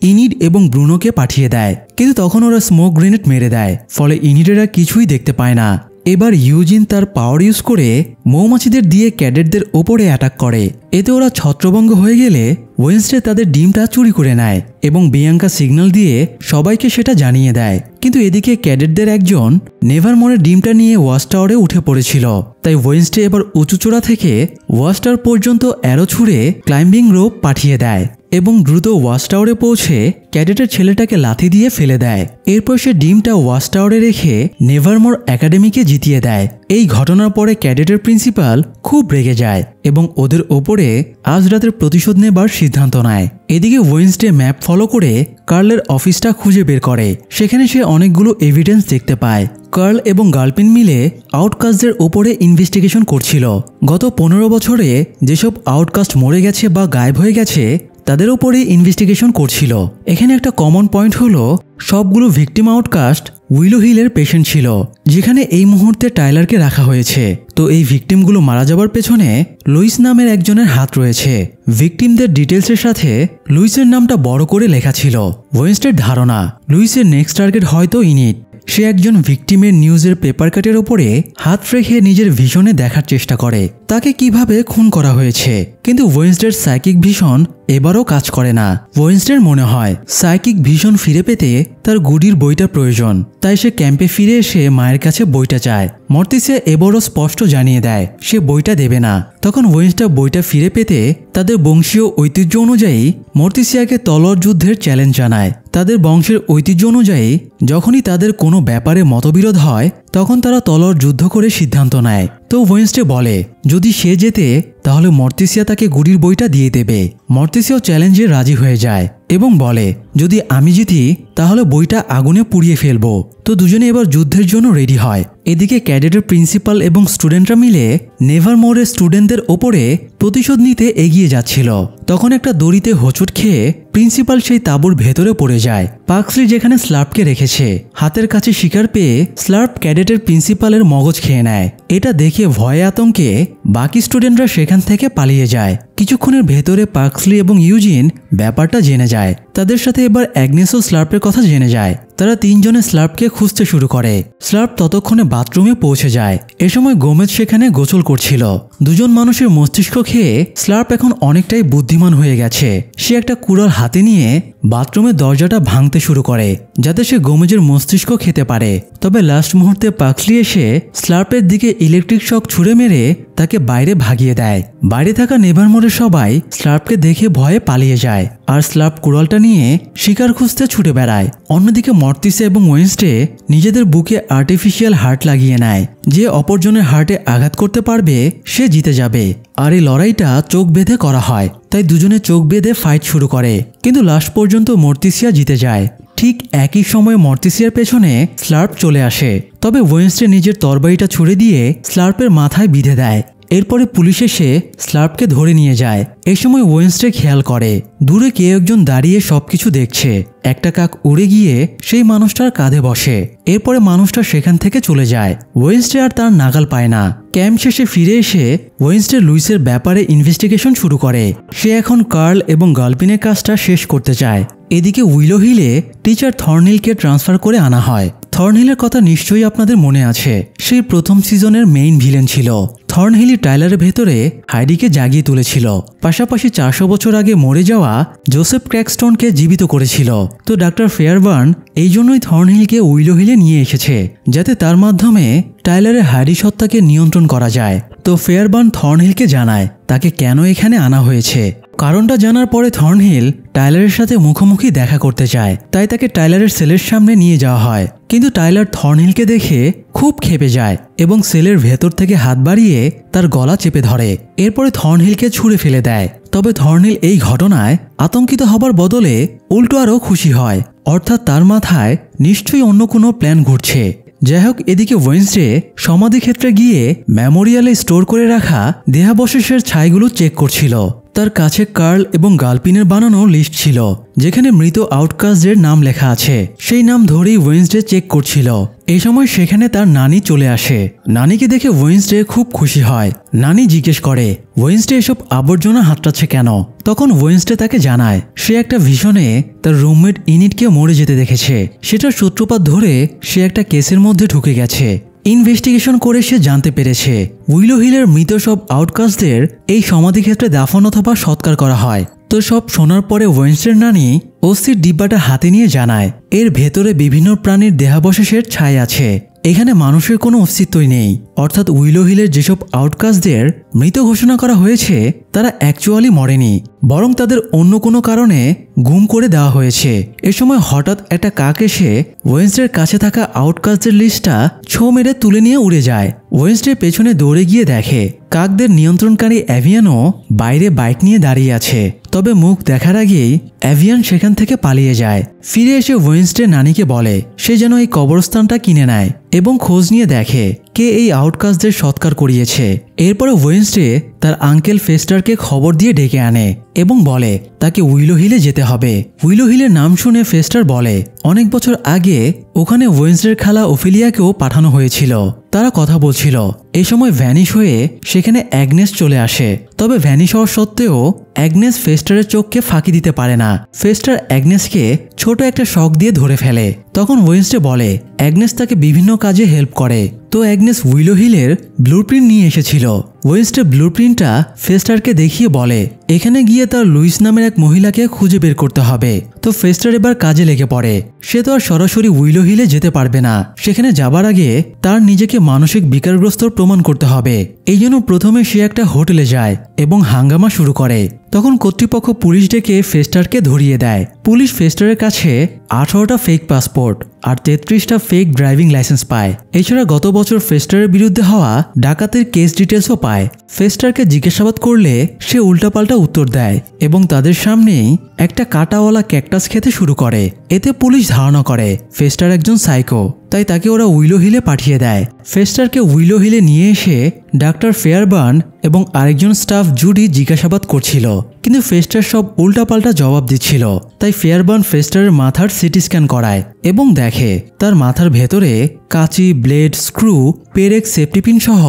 A: ইনিড এবং ব্রুনোকে পাঠিয়ে দেয়, কিন্তু তখন ওরা স্মোক গ্রেনেড মেরে দেয়। ফলে ইনিডেরা কিছুই দেখতে পায় না। এবার ইউজিন তার পাওয়ার ইউজ করে মৌমাছিদের দিয়ে ক্যাডেটদের ওপরে অ্যাটাক করে। এতে ওরা ছত্রভঙ্গ হয়ে গেলে ওয়েনসডে তাদের ডিমটা চুরি করে নেয় এবং বিয়াঙ্কা সিগন্যাল দিয়ে সবাইকে সেটা জানিয়ে দেয়। কিন্তু এদিকে ক্যাডেটদের একজন নেভারমোরের ডিমটা নিয়ে ওয়াচ টাওয়ারে উঠে পড়েছিল। তাই ওয়েনসডে এবার উঁচু চূড়া থেকে ওয়াচ টাওয়ার পর্যন্ত অ্যারো ছুঁড়ে ক্লাইম্বিং রোপ পাঠিয়ে দেয়। এবং দ্রুত ওয়াচ টাওয়ারে পৌঁছে ক্যাডেটের ছেলেটাকে লাথি দিয়ে ফেলে দেয়। এরপর সে ডিমটা ওয়াচ টাওয়ারে রেখে নেভারমোর একাডেমিকে জিতিয়ে দেয়। এই ঘটনার পরে ক্যাডেটের প্রিন্সিপাল খুব রেগে যায় এবং ওদের ওপরে আজ রাতের প্রতিশোধ নেবার সিদ্ধান্ত নেয়। এদিকে ওয়েডনেসডে ম্যাপ ফলো করে কার্লের অফিসটা খুঁজে বের করে। সেখানে সে অনেকগুলো এভিডেন্স দেখতে পায়। কার্ল এবং গার্লপিন মিলে আউটকাস্টদের ওপরে ইনভেস্টিগেশন করছিল। গত 15 বছরে যেসব আউটকাস্ট মরে গেছে বা গায়েব হয়ে গেছে তাদের ওপরে ইনভেস্টিগেশন করছিল। এখানে একটা কমন পয়েন্ট হলো সবগুলো ভিকটিম আউটকাস্ট উইলো হিলের পেশেন্ট ছিল, যেখানে এই মুহূর্তে টাইলারকে রাখা হয়েছে। তো এই ভিকটিমগুলো মারা যাবার পেছনে লুইস নামের একজনের হাত রয়েছে। ভিকটিমদের ডিটেলসের সাথে লুইসের নামটা বড় করে লেখা ছিল। ওয়েডনেসডের ধারণা লুইসের নেক্সট টার্গেট হয়তো ইনিট। সে একজন ভিকটিমের নিউজের পেপার কাটের ওপরে হাত রেখে নিজের ভিশনে দেখার চেষ্টা করে তাকে কিভাবে খুন করা হয়েছে। কিন্তু ওয়েডনেসডের সাইকিক ভিশন এবারও কাজ করে না। ওয়েডনেসডের মনে হয় সাইকিক ভিশন ফিরে পেতে তার গুডির বইটা প্রয়োজন, তাই সে ক্যাম্পে ফিরে এসে মায়ের কাছে বইটা চায়। মর্টিসিয়া এবারও স্পষ্ট জানিয়ে দেয় সে বইটা দেবে না। তখন ওয়েডনেসডে বইটা ফিরে পেতে তাদের বংশীয় ঐতিহ্য অনুযায়ী মর্টিসিয়াকে তলোয়ার যুদ্ধের চ্যালেঞ্জ জানায়। তাদের বংশের ঐতিহ্য অনুযায়ী যখনই তাদের কোনো ব্যাপারে মতবিরোধ হয় তখন তারা তলোয়ার যুদ্ধ করে সিদ্ধান্ত নেয়। তো ওয়েডনেসডে বলে যদি সে জেতে তাহলে মর্টিসিয়া তাকে গুডির বইটা দিয়ে দেবে। মর্টিসিয়াও চ্যালেঞ্জে রাজি হয়ে যায় এবং বলে যদি আমি জিতি তাহলে বইটা আগুনে পুড়িয়ে ফেলবো। তো দুজনে এবার যুদ্ধের জন্য রেডি হয়। এদিকে ক্যাডেটের প্রিন্সিপাল এবং স্টুডেন্টরা মিলে নেভারমোরের স্টুডেন্টদের ওপরে প্রতিশোধ নিতে এগিয়ে যাচ্ছিল। তখন একটা দড়িতে হোঁচট খেয়ে প্রিন্সিপাল সেই তাঁবুর ভেতরে পড়ে যায়। পাক্সলি যেখানে স্লার্পকে রেখেছে হাতের কাছে শিকার পেয়ে স্লার্প ক্যাডেটের প্রিন্সিপালের মগজ খেয়ে নেয়। এটা দেখে ভয়ে আতঙ্কে বাকি স্টুডেন্টরা সেখান থেকে পালিয়ে যায়। কিছুক্ষণের ভেতরে পাক্সলি এবং ইউজিন ব্যাপারটা জেনে যায়। তাদের সাথে এবার অ্যাগনেসও স্লার্পের কথা জেনে যায়। তারা তিনজনে স্লার্পকে খুঁজতে শুরু করে। স্লার্প ততক্ষণে বাথরুমে পৌঁছে যায়। এ সময় গোমেজ সেখানে গোসল করছিল। দুজন মানুষের মস্তিষ্ক খেয়ে স্লার্প এখন অনেকটাই বুদ্ধিমান হয়ে গেছে। সে একটা কুড়াল হাতে নিয়ে বাথরুমের দরজাটা ভাঙতে শুরু করে যাতে সে গোমেজের মস্তিষ্ক খেতে পারে। তবে লাস্ট মুহূর্তে পাক্সলি এসে স্লার্পের দিকে ইলেকট্রিক শক ছুড়ে মেরে তাকে বাইরে ভাগিয়ে দেয়। বাইরে থাকা নেভারমোরের সবাই স্লার্পকে দেখে ভয়ে পালিয়ে যায় আর স্লার্প কুড়ালটা নিয়ে শিকার খুঁজতে ছুটে বেড়ায়। অন্যদিকে মর্টিসিয়া এবং ওয়েডনেসডে নিজেদের বুকে আর্টিফিশিয়াল হার্ট লাগিয়ে নেয়। যে অপরজনের হার্টে আঘাত করতে পারবে সে জিতে যাবে। আর এই লড়াইটা চোখ বেঁধে করা হয়, তাই দুজনে চোখ বেঁধে ফাইট শুরু করে। কিন্তু লাস্ট পর্যন্ত মর্টিসিয়া জিতে যায়। ঠিক একই সময় মর্টিসিয়ার পেছনে স্লার্প চলে আসে। তবে ওয়েডনেসডে নিজের তরবারিটা ছুড়ে দিয়ে স্লার্পের মাথায় বিঁধে দেয়। এরপরে পুলিশ এসে স্লার্পকে ধরে নিয়ে যায়। এই সময় ওয়েডনেসডে খেয়াল করে দূরে কেউ একজন দাঁড়িয়ে সবকিছু দেখছে। একটা কাক উড়ে গিয়ে সেই মানুষটার কাঁধে বসে। এরপরে মানুষটা সেখান থেকে চলে যায়। ওয়েডনেসডে আর তার নাগাল পায় না। ক্যাম্প শেষে ফিরে এসে ওয়েডনেসডে লুইসের ব্যাপারে ইনভেস্টিগেশন শুরু করে। সে এখন কার্ল এবং গার্লপিনের কাজটা শেষ করতে চায়। এদিকে উইলো হিলে টিচার থর্নহিলকে ট্রান্সফার করে আনা হয়। থর্নহিলের কথা নিশ্চয়ই আপনাদের মনে আছে, সেই প্রথম সিজনের মেইন ভিলেন ছিল। থর্নহিলই টাইলারের ভেতরে হাইডিকে জাগিয়ে তুলেছিল। পাশাপাশি 400 বছর আগে মরে যাওয়া জোসেফ ক্র্যাকস্টনকে জীবিত করেছিল। তো ডাক্তার ফেয়ারবার্ন এই জন্যই থর্নহিলকে উইলো হিলে নিয়ে এসেছে, যাতে তার মাধ্যমে টাইলারের হাইডি সত্তাকে নিয়ন্ত্রণ করা যায়। তো ফেয়ারবার্ন থর্নহিলকে জানায় তাকে কেন এখানে আনা হয়েছে। কারণটা জানার পরে থর্নহিল টাইলারের সাথে মুখোমুখি দেখা করতে চায়, তাই তাকে টাইলারের সেলের সামনে নিয়ে যাওয়া হয়। কিন্তু টাইলার থর্নহিলকে দেখে খুব ক্ষেপে যায় এবং সেলের ভেতর থেকে হাত বাড়িয়ে তার গলা চেপে ধরে। এরপরে থর্নহিলকে ছুঁড়ে ফেলে দেয়। তবে থর্নহিল এই ঘটনায় আতঙ্কিত হবার বদলে উল্টো আরও খুশি হয়, অর্থাৎ তার মাথায় নিশ্চয়ই অন্য কোনো প্ল্যান ঘুরছে। যাই হোক, এদিকে ওয়েডনেসডে সমাধিক্ষেত্রে গিয়ে মেমোরিয়ালে স্টোর করে রাখা দেহাবশেষের ছাইগুলো চেক করছিল। তার কাছে কার্ল এবং গার্লপিনের বানানো লিস্ট ছিল যেখানে মৃত আউটকাস্টদের নাম লেখা আছে। সেই নাম ধরেই ওয়েডনেসডে চেক করছিল। এই সময় সেখানে তার নানি চলে আসে। নানিকে দেখে ওয়েডনেসডে খুব খুশি হয়। নানি জিজ্ঞেস করে ওয়েডনেসডে এসব আবর্জনা হাতড়াচ্ছে কেন। তখন ওয়েডনেসডে তাকে জানায় সে একটা ভিশনে তার রুমমেট ইনিটকে মরে যেতে দেখেছে। সেটার সূত্রপাত ধরে সে একটা কেসের মধ্যে ঢুকে গেছে। ইনভেস্টিগেশন করে সে জানতে পেরেছে উইলো হিলের মৃত সব আউটকাস্টদের এই সমাধিক্ষেত্রে দাফন অথবা সৎকার করা হয়। তো সব শোনার পরে ওয়েডনেসডের নানি অস্থির ডিব্বাটা হাতে নিয়ে জানায় এর ভেতরে বিভিন্ন প্রাণীর দেহাবশেষের ছাই আছে। এখানে মানুষের কোনো অস্তিত্বই নেই, অর্থাৎ উইলো হিলের যেসব আউটকাস্টদের মৃত ঘোষণা করা হয়েছে তারা অ্যাকচুয়ালি মরেনি, বরং তাদের অন্য কোনো কারণে গুম করে দেওয়া হয়েছে। এ সময় হঠাৎ একটা কাক এসে ওয়েন্সডের কাছে থাকা আউটকাস্টদের লিস্টটা ছো মেরে তুলে নিয়ে উড়ে যায়। ওয়েন্সডে পেছনে দৌড়ে গিয়ে দেখে কাকদের নিয়ন্ত্রণকারী অ্যাভিয়ানও বাইরে বাইক নিয়ে দাঁড়িয়ে আছে। তবে মুখ দেখার আগেই অ্যাভিয়ান সেখান থেকে পালিয়ে যায়। ফিরে এসে ওয়েন্সডে নানিকে বলে সে যেন এই কবরস্থানটা কিনে নেয় এবং খোঁজ নিয়ে দেখে কে এই আউটকাস্টদের সৎকার করিয়েছে। এরপরে ওয়েন্সডে তার আঙ্কেল ফেস্টারকে খবর দিয়ে ডেকে আনে এবং বলে তাকে উইলো হিলে যেতে হবে। উইলো হিলের নাম শুনে ফেস্টার বলে অনেক বছর আগে ওখানে ওয়েন্সডের খালা ওফেলিয়াকেও পাঠানো হয়েছিল। তারা কথা বলছিল। এই সময় ভ্যানিশ হয়ে সেখানে অ্যাগনেস চলে আসে। তবে ভ্যানিশ হওয়ার সত্ত্বেও অ্যাগনেস ফেস্টারের চোখকে ফাঁকি দিতে পারে না। ফেস্টার অ্যাগনেসকে ছোট একটা শক দিয়ে ধরে ফেলে। তখন ওয়েন্সডে বলে অ্যাগনেস তাকে বিভিন্ন কাজে হেল্প করে। তো অ্যাগনেস উইলো হিলের ব্লুপ্রিন্ট নিয়ে এসেছিল। ওয়েন্সডে ব্লুপ্রিন্টটা ফেস্টারকে দেখিয়ে বলে এখানে গিয়ে তার লুইস নামের এক মহিলাকে খুঁজে বের করতে হবে। তো ফেস্টার এবার কাজে লেগে পড়ে। সে তো আর সরাসরি উইলো হিলে যেতে পারবে না। সেখানে যাবার আগে তার নিজেকে মানসিক বিকারগ্রস্ত প্রমাণ করতে হবে। এই জন্য প্রথমে সে একটা হোটেলে যায় এবং হাঙ্গামা শুরু করে। তখন কর্তৃপক্ষ পুলিশ ডেকে ফেস্টারকে ধরিয়ে দেয়। পুলিশ ফেস্টারের কাছে 18টা ফেক পাসপোর্ট আর 33টা ফেক ড্রাইভিং লাইসেন্স পায়। এছাড়া গত বছর ফেস্টারের বিরুদ্ধে হওয়া ডাকাতের কেস ডিটেলসও পায়। ফেস্টারকে জিজ্ঞাসাবাদ করলে সে উল্টাপাল্টা উত্তর দেয় এবং তাদের সামনেই একটা কাঁটাওয়ালা ক্যাকটাস খেতে শুরু করে। এতে পুলিশ ধারণা করে ফেস্টার একজন সাইকো, তাই তাকে ওরা উইলো হিলে পাঠিয়ে দেয়। ফেস্টারকে উইলো হিলে নিয়ে এসে ডাক্তার ফেয়ারবার্ন এবং আরেকজন স্টাফ জুডি জিজ্ঞাসাবাদ করছিল, কিন্তু ফেস্টার সব উল্টাপাল্টা জবাব দিচ্ছিল। তাই ফেয়ারবার্ন ফেস্টারের মাথার সিটি স্ক্যান করায় এবং দেখে তার মাথার ভেতরে কাঁচি, ব্লেড, স্ক্রু, পেরেক, সেফটিপিন সহ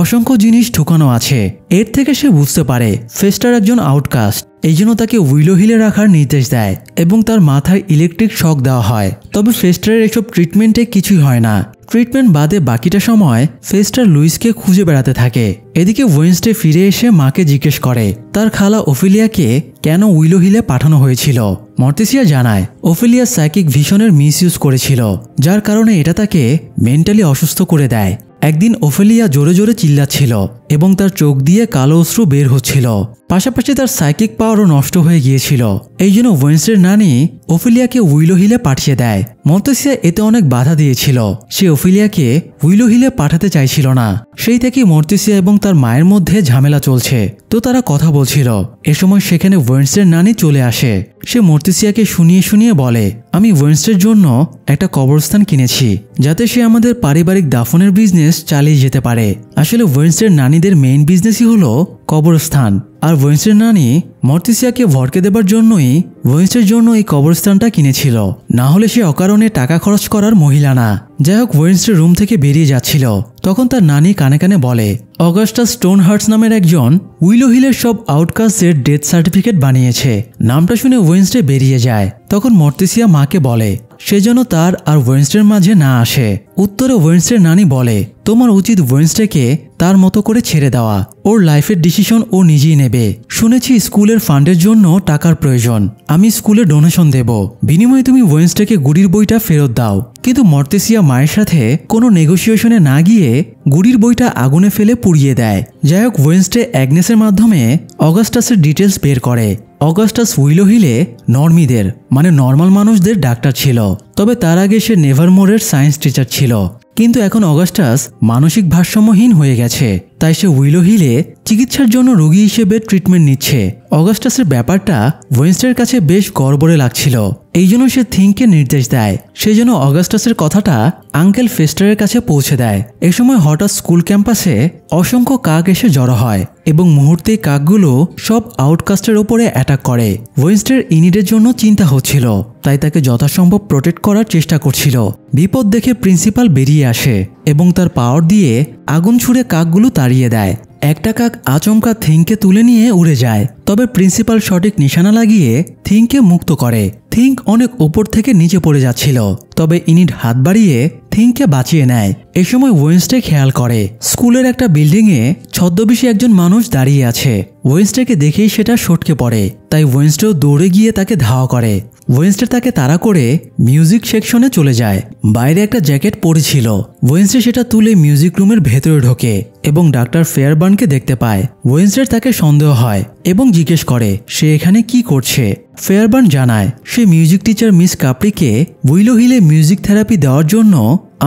A: অসংখ্য জিনিস ঢুকানো আছে। এর থেকে সে বুঝতে পারে ফেস্টার একজন আউটকাস্ট। এই জন্য তাকে উইলো হিলে রাখার নির্দেশ দেয় এবং তার মাথায় ইলেকট্রিক শক দেওয়া হয়। তবে ফেস্টারের এসব ট্রিটমেন্টে কিছুই হয় না। ট্রিটমেন্ট বাদে বাকিটা সময় ফেস্টার লুইসকে খুঁজে বেড়াতে থাকে। এদিকে ওয়েন্সডে ফিরে এসে মাকে জিজ্ঞেস করে তার খালা ওফেলিয়াকে কেন উইলো হিলে পাঠানো হয়েছিল। মর্তেসিয়া জানায় ওফেলিয়া সাইকিক ভিশনের মিসইউজ করেছিল, যার কারণে এটা তাকে মেন্টালি অসুস্থ করে দেয়। একদিন ওফেলিয়া জোরে জোরে চিল্লাচ্ছিল এবং তার চোখ দিয়ে কালো অশ্রু বের হচ্ছিল। পাশাপাশি তার সাইকিক পাওয়ারও নষ্ট হয়ে গিয়েছিল। এই জন্য ওয়েন্সডের নানি ওফেলিয়াকে উইলো হিলে পাঠিয়ে দেয়। মর্তেসিয়া এতে অনেক বাধা দিয়েছিল। সে ওফেলিয়াকে উইলো হিলে পাঠাতে চাইছিল না। সেই থেকে মর্তেসিয়া এবং তার মায়ের মধ্যে ঝামেলা চলছে। তো তারা কথা বলছিল। এ সময় সেখানে ওয়েন্সডের নানি চলে আসে। সে মর্তেসিয়াকে শুনিয়ে শুনিয়ে বলে আমি ওয়েন্সডের জন্য একটা কবরস্থান কিনেছি, যাতে সে আমাদের পারিবারিক দাফনের বিজনেস চালিয়ে যেতে পারে। আসলে ওয়েন্সডের নানিদের মেইন বিজনেসই হলো কবরস্থান। আর ওয়েন্সডের নানি মর্তেসিয়াকে ভড়কে দেবার জন্যই ওয়েন্সডের জন্য এই কবরস্থানটা কিনেছিল। না হলে সে অকারণে টাকা খরচ করার মহিলা না। যাই হোক, ওয়েন্সডে রুম থেকে বেরিয়ে যাচ্ছিল। তখন তার নানি কানে কানে বলে অগাস্টাস স্টোনহার্টস নামের একজন উইলো হিলের সব আউটকাস্টদের ডেথ সার্টিফিকেট বানিয়েছে। নামটা শুনে ওয়েন্সডে বেরিয়ে যায়। তখন মর্তেসিয়া মাকে বলে সে যেন তার আর ওয়েন্সডের মাঝে না আসে। উত্তরে ওয়েন্সডের নানি বলে তোমার উচিত ওয়েন্সডেকে তার মতো করে ছেড়ে দেওয়া। ওর লাইফের ডিসিশন ও নিজেই নেবে। শুনেছি স্কুলের ফান্ডের জন্য টাকার প্রয়োজন। আমি স্কুলে ডোনেশন দেব, বিনিময়ে তুমি ওয়েন্সডেকে গুডির বইটা ফেরত দাও। কিন্তু মর্তেসিয়া মায়ের সাথে কোনো নেগোসিয়েশনে না গিয়ে গুডির বইটা আগুনে ফেলে পুড়িয়ে দেয়। যাই হোক, ওয়েন্সডে অ্যাগনেসের মাধ্যমে অগাস্টাসের ডিটেলস বের করে। অগাস্টাস উইলো হিলে নর্মিদের মানে নর্মাল মানুষদের ডাক্তার ছিল। তবে তার আগে সে নেভারমোরের সায়েন্স টিচার ছিল। কিন্তু এখন অগাস্টাস মানসিক ভারসাম্যহীন হয়ে গেছে। তাই সে উইলো হিলে চিকিৎসার জন্য রোগী হিসেবে ট্রিটমেন্ট নিচ্ছে। অগাস্টাসের ব্যাপারটা ওয়েন্সডের কাছে বেশ গড়বড়ে লাগছিল। এই জন্য সে থিংকে নির্দেশ দেয় সে যেন অগাস্টাসের কথাটা আঙ্কেল ফেস্টারের কাছে পৌঁছে দেয়। এ সময় হঠাৎ স্কুল ক্যাম্পাসে অসংখ্য কাক এসে জড়ো হয় এবং মুহূর্তেই কাকগুলো সব আউটকাস্টের ওপরে অ্যাটাক করে। ওয়েন্সডের ইনিডের জন্য চিন্তা হচ্ছিল, তাই তাকে যথাসম্ভব প্রোটেক্ট করার চেষ্টা করছিল। বিপদ দেখে প্রিন্সিপাল বেরিয়ে আসে এবং তার পাওয়ার দিয়ে আগুন ছুড়ে কাকগুলো তাড়িয়ে দেয়। একটা কাক আচমকা থিংকে তুলে নিয়ে উড়ে যায়। তবে প্রিন্সিপাল সঠিক নিশানা লাগিয়ে থিংকে মুক্ত করে। থিংক অনেক উপর থেকে নিচে পড়ে যাচ্ছিল। তবে ইনিড হাত বাড়িয়ে থিংকে বাঁচিয়ে নেয়। এ সময় ওয়েনসডে খেয়াল করে স্কুলের একটা বিল্ডিংয়ে ছদ্মবেশী একজন মানুষ দাঁড়িয়ে আছে। ওয়েনসডেকে দেখেই সেটা সটকে পড়ে, তাই ওয়েনসডেও দৌড়ে গিয়ে তাকে ধাওয়া করে। ওয়েনসডে তাকে তাড়া করে মিউজিক সেকশনে চলে যায়। বাইরে একটা জ্যাকেট পরেছিল। ওয়েনসডে সেটা তুলে মিউজিক রুমের ভেতরে ঢোকে এবং ডাক্তার ফেয়ারবার্নকে দেখতে পায়। ওয়েনসডে তাকে সন্দেহ হয় এবং জিজ্ঞেস করে সে এখানে কি করছে। ফেয়ারবার্ন জানায় সে মিউজিক টিচার মিস কাপ্রিকে উইলো হিলে মিউজিক থেরাপি দেওয়ার জন্য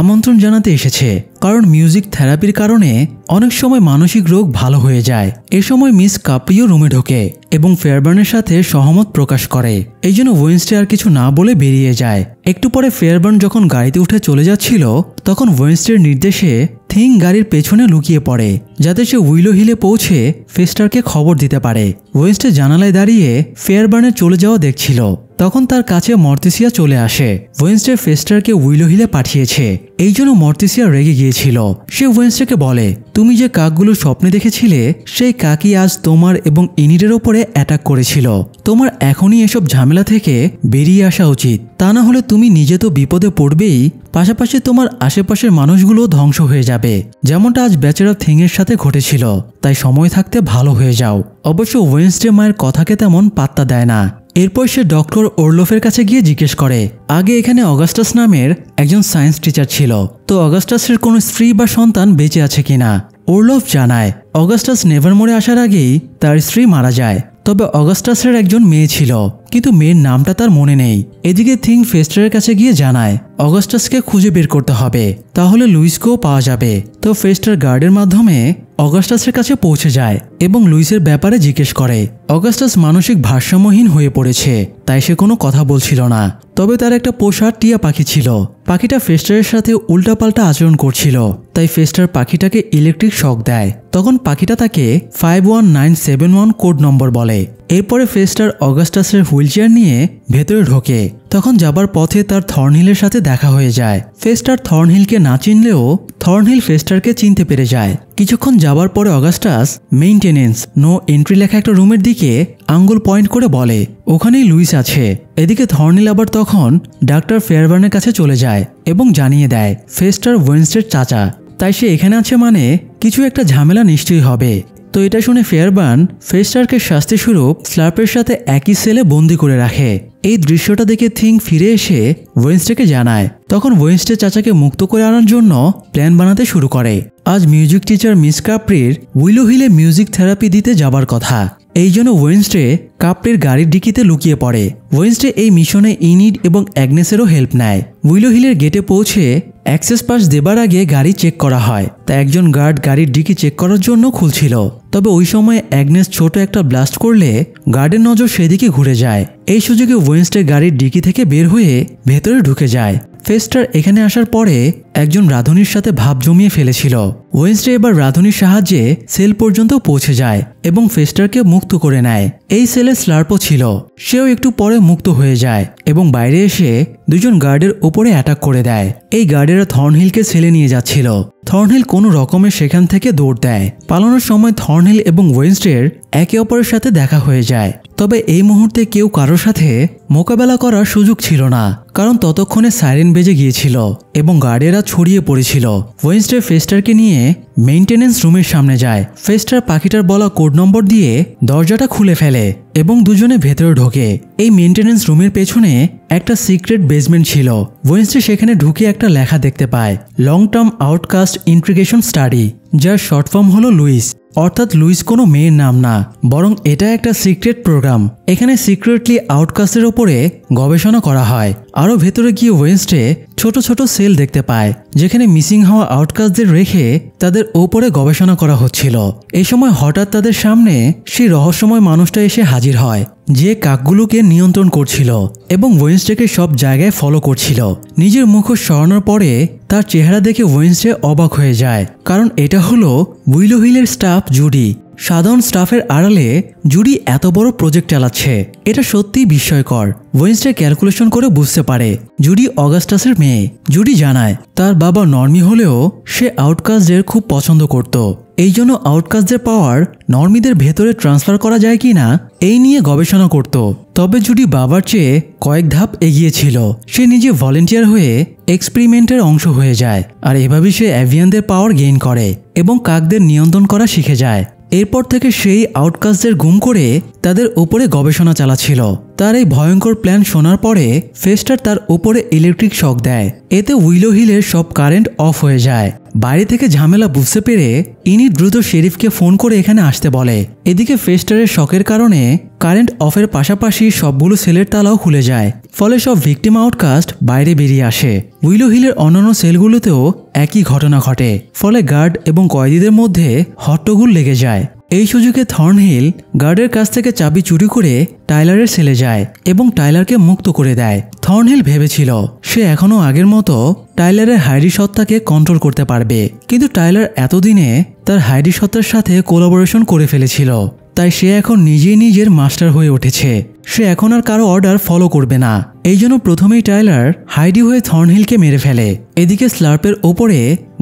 A: আমন্ত্রণ জানাতে এসেছে, কারণ মিউজিক থেরাপির কারণে অনেক সময় মানসিক রোগ ভালো হয়ে যায়। এ সময় মিস কাপ্রিও রুমে ঢোকে এবং ফেয়ারবার্নের সাথে সহমত প্রকাশ করে। এই জন্য ওয়েনসডে আর কিছু না বলে বেরিয়ে যায়। একটু পরে ফেয়ারবার্ন যখন গাড়িতে উঠে চলে যাচ্ছিল তখন ওয়েনসডের নির্দেশে থিং গাড়ির পেছনে লুকিয়ে পড়ে যাতে সে উইলো হিলে পৌঁছে ফেস্টারকে খবর দিতে পারে। ওয়েনসডে জানালায় দাঁড়িয়ে ফেয়ারবার্নের চলে যাওয়া দেখছিল। তখন তার কাছে মর্তিসিয়া চলে আসে। ওয়েনসডে ফেস্টারকে উইলো হিলে পাঠিয়েছে, এই জন্য মর্তিসিয়া রেগে গিয়েছিল। সে ওয়েনসডেকে বলে তুমি যে কাকগুলো স্বপ্নে দেখেছিলে সেই কাকই আজ তোমার এবং ইনিডের ওপরে অ্যাটাক করেছিল। তোমার এখনই এসব ঝামেলা থেকে বেরিয়ে আসা উচিত, তা না হলে তুমি নিজে তো বিপদে পড়বেই, পাশাপাশি তোমার আশেপাশের মানুষগুলো ধ্বংস হয়ে যাবে, যেমনটা আজ ব্যাচেলর থিং এর সাথে ঘটেছিল। তাই সময় থাকতে ভালো হয়ে যাও। অবশ্য ওয়েনসডে মায়ের কথাকে তেমন পাত্তা দেয় না। এরপর সে ডক্টর ওরলোফের কাছে গিয়ে জিজ্ঞেস করে আগে এখানে অগাস্টাস নামের একজন সায়েন্স টিচার ছিল, তো অগাস্টাসের কোনো স্ত্রী বা সন্তান বেঁচে আছে কিনা। ওরলোফ জানায় অগাস্টাস নেভারমোরে আসার আগেই তার স্ত্রী মারা যায়, তবে অগাস্টাসের একজন মেয়ে ছিল, কিন্তু মেয়ের নামটা তার মনে নেই। এদিকে থিং ফেস্টারের কাছে গিয়ে জানায় অগাস্টাসকে খুঁজে বের করতে হবে, তাহলে লুইসকেও পাওয়া যাবে। তো ফেস্টার গার্ডের মাধ্যমে অগাস্টাসের কাছে পৌঁছে যায় এবং লুইসের ব্যাপারে জিজ্ঞেস করে। অগাস্টাস মানসিক ভারসাম্যহীন হয়ে পড়েছে, তাই সে কোনো কথা বলছিল না। তবে তার একটা পোষা টিয়া পাখি ছিল। পাখিটা ফেস্টারের সাথে উল্টাপাল্টা আচরণ করছিল, তাই ফেস্টার পাখিটাকে ইলেকট্রিক শক দেয়। তখন পাখিটা তাকে 51971 কোড নম্বর বলে। এরপরে ফেস্টার অগাস্টাসের হুইলচেয়ার নিয়ে ভেতরে ঢোকে। তখন যাবার পথে তার থর্নহিলের সাথে দেখা হয়ে যায়। ফেস্টার থর্নহিলকে না চিনলেও থর্নহিল ফেস্টারকে চিনতে পেরে যায়। কিছুক্ষণ যাবার পরে অগাস্টাস মেইনটেনেন্স নো এন্ট্রি লেখা একটা রুমের দিকে আঙ্গুল পয়েন্ট করে বলে ওখানেই লুইস আছে। এদিকে থর্নহিল আবার তখন ডাক্তার ফেয়ারবার্নের কাছে চলে যায় এবং জানিয়ে দেয় ফেস্টার ওয়েনসডের চাচা, তাই সে এখানে আছে মানে কিছু একটা ঝামেলা নিশ্চয়ই হবে। তো এটা শুনে ফেয়ারবার্ন ফেস্টারকে শাস্তিস্বরূপ স্লার্পের সাথে একই সেলে বন্দি করে রাখে। এই দৃশ্যটা দেখে থিং ফিরে এসে ওয়েনসডেকে জানায়। তখন ওয়েনসডে চাচাকে মুক্ত করে আনার জন্য প্ল্যান বানাতে শুরু করে। আজ মিউজিক টিচার মিস কাপ্রির উইলো হিলে মিউজিক থেরাপি দিতে যাবার কথা, এই জন্য ওয়েনসডে কাপ্রির গাড়ির ডিকিতে লুকিয়ে পড়ে। ওয়েনসডে এই মিশনে ইনিড এবং অ্যাগনেসেরও হেল্প নেয়। উইলো হিলের গেটে পৌঁছে অ্যাক্সেস পাস দেবার আগে গাড়ি চেক করা হয়, তা একজন গার্ড গাড়ির ডিকি চেক করার জন্য খুলছিল। তবে ওই সময় অ্যাগনেস ছোট একটা ব্লাস্ট করলে গার্ডের নজর সেদিকে ঘুরে যায়। এই সুযোগে ওয়েনসডে গাড়ির ডিকি থেকে বের হয়ে ভেতরে ঢুকে যায়। ফেস্টার এখানে আসার পরে একজন রাঁধুনির সাথে ভাব জমিয়ে ফেলেছিল। ওয়েনসডে এবার রাঁধুনির সাহায্যে সেল পর্যন্ত পৌঁছে যায় এবং ফেস্টারকে মুক্ত করে নেয়। এই সেলে স্লার্পও ছিল, সেও একটু পরে মুক্ত হয়ে যায় এবং বাইরে এসে দুজন গার্ডের ওপরে অ্যাটাক করে দেয়। এই গার্ডেরা থর্নহিলকে সেলে নিয়ে যাচ্ছিল। থর্নহিল কোনো রকমে সেখান থেকে দৌড় দেয়। পালানোর সময় থর্নহিল এবং ওয়েনসডের একে অপরের সাথে দেখা হয়ে যায়। তবে এই মুহূর্তে কেউ কারোর সাথে মোকাবেলা করার সুযোগ ছিল না, কারণ ততক্ষণে সাইরেন বেজে গিয়েছিল এবং গার্ডেরা ছড়িয়ে পড়েছিল। ওয়েনসডে ফেস্টারকে নিয়ে মেইনটেনেন্স রুমের সামনে যায়। ফেস্টার পাখিটার বলা কোড নম্বর দিয়ে দরজাটা খুলে ফেলে এবং দুজনে ভেতরে ঢোকে। এই মেইনটেনেন্স রুমের পেছনে একটা সিক্রেট বেসমেন্ট ছিল। ওয়েনসডে সেখানে ঢুকে একটা লেখা দেখতে পায়, long term outcast integration study, যার শর্ট ফর্ম হলো লুইস। অর্থাৎ লুইস কোনো মেয়ের নাম না, বরং এটা একটা সিক্রেট প্রোগ্রাম। এখানে সিক্রেটলি আউটকাস্টের ওপরে গবেষণা করা হয়। আরও ভেতরে গিয়ে ওয়েনসডে ছোট ছোট সেল দেখতে পায়, যেখানে মিসিং হওয়া আউটকাস্টদের রেখে তাদের ওপরে গবেষণা করা হচ্ছিল। এই সময় হঠাৎ তাদের সামনে সেই রহস্যময় মানুষটা এসে হাজির হয়, যে কাকগুলোকে নিয়ন্ত্রণ করছিল এবং ওয়েনসডেকে সব জায়গায় ফলো করছিল। নিজের মুখোশ সরানোর পরে তার চেহারা দেখে ওয়েনসডে অবাক হয়ে যায়, কারণ এটা হলো উইলো হিলের স্টাফ জুডি। সাধারণ স্টাফের আড়ালে জুডি এত বড় প্রজেক্ট চালাচ্ছে, এটা সত্যিই বিস্ময়কর। ওয়েনসডে ক্যালকুলেশন করে বুঝতে পারে জুডি অগাস্টাসের মেয়ে। জুডি জানায় তার বাবা নর্মি হলেও সে আউটকাস্টদের খুব পছন্দ করত, এই জন্য আউটকাস্টদের পাওয়ার নর্মিদের ভেতরে ট্রান্সফার করা যায় কিনা এই নিয়ে গবেষণা করত। তবে জুডি বাবার চেয়ে কয়েক ধাপ এগিয়েছিল। সে নিজে ভলেন্টিয়ার হয়ে এক্সপেরিমেন্টের অংশ হয়ে যায়, আর এভাবেই সে অ্যাভিয়ানদের পাওয়ার গেইন করে এবং কাকদের নিয়ন্ত্রণ করা শিখে যায়। এরপর থেকে সেই আউটকাস্টদের গুম করে তাদের ওপরে গবেষণা চালাচ্ছিল। তার এই ভয়ঙ্কর প্ল্যান শোনার পরে ফেস্টার তার ওপরে ইলেকট্রিক শক দেয়। এতে উইলো হিলের সব কারেন্ট অফ হয়ে যায়। বাইরে থেকে ঝামেলা বুঝতে পেরে ইনি দ্রুত শেরিফকে ফোন করে এখানে আসতে বলে। এদিকে ফেস্টারের শকের কারণে কারেন্ট অফের পাশাপাশি সবগুলো সেলের তালাও খুলে যায়, ফলে সব ভিকটিম আউটকাস্ট বাইরে বেরিয়ে আসে। উইলো হিলের অন্যান্য সেলগুলোতেও একই ঘটনা ঘটে, ফলে গার্ড এবং কয়েদিদের মধ্যে হট্টগোল লেগে যায়। এই সুযোগে থর্নহিল গার্ডের কাছ থেকে চাবি চুরি করে টাইলারের সেলে যায় এবং টাইলারকে মুক্ত করে দেয়। থর্নহিল ভেবেছিল সে এখনও আগের মতো টাইলারের হাইডি সত্তাকে কন্ট্রোল করতে পারবে, কিন্তু টাইলার এতদিনে তার হাইডি সত্তার সাথে কোলাবোরেশন করে ফেলেছিল। তাই সে এখন নিজেই নিজের মাস্টার হয়ে উঠেছে। সে এখন আর কারো অর্ডার ফলো করবে না। এই জন্য প্রথমেই টাইলার হাইডি হয়ে থর্নহিলকে মেরে ফেলে। এদিকে স্লার্পের ওপরে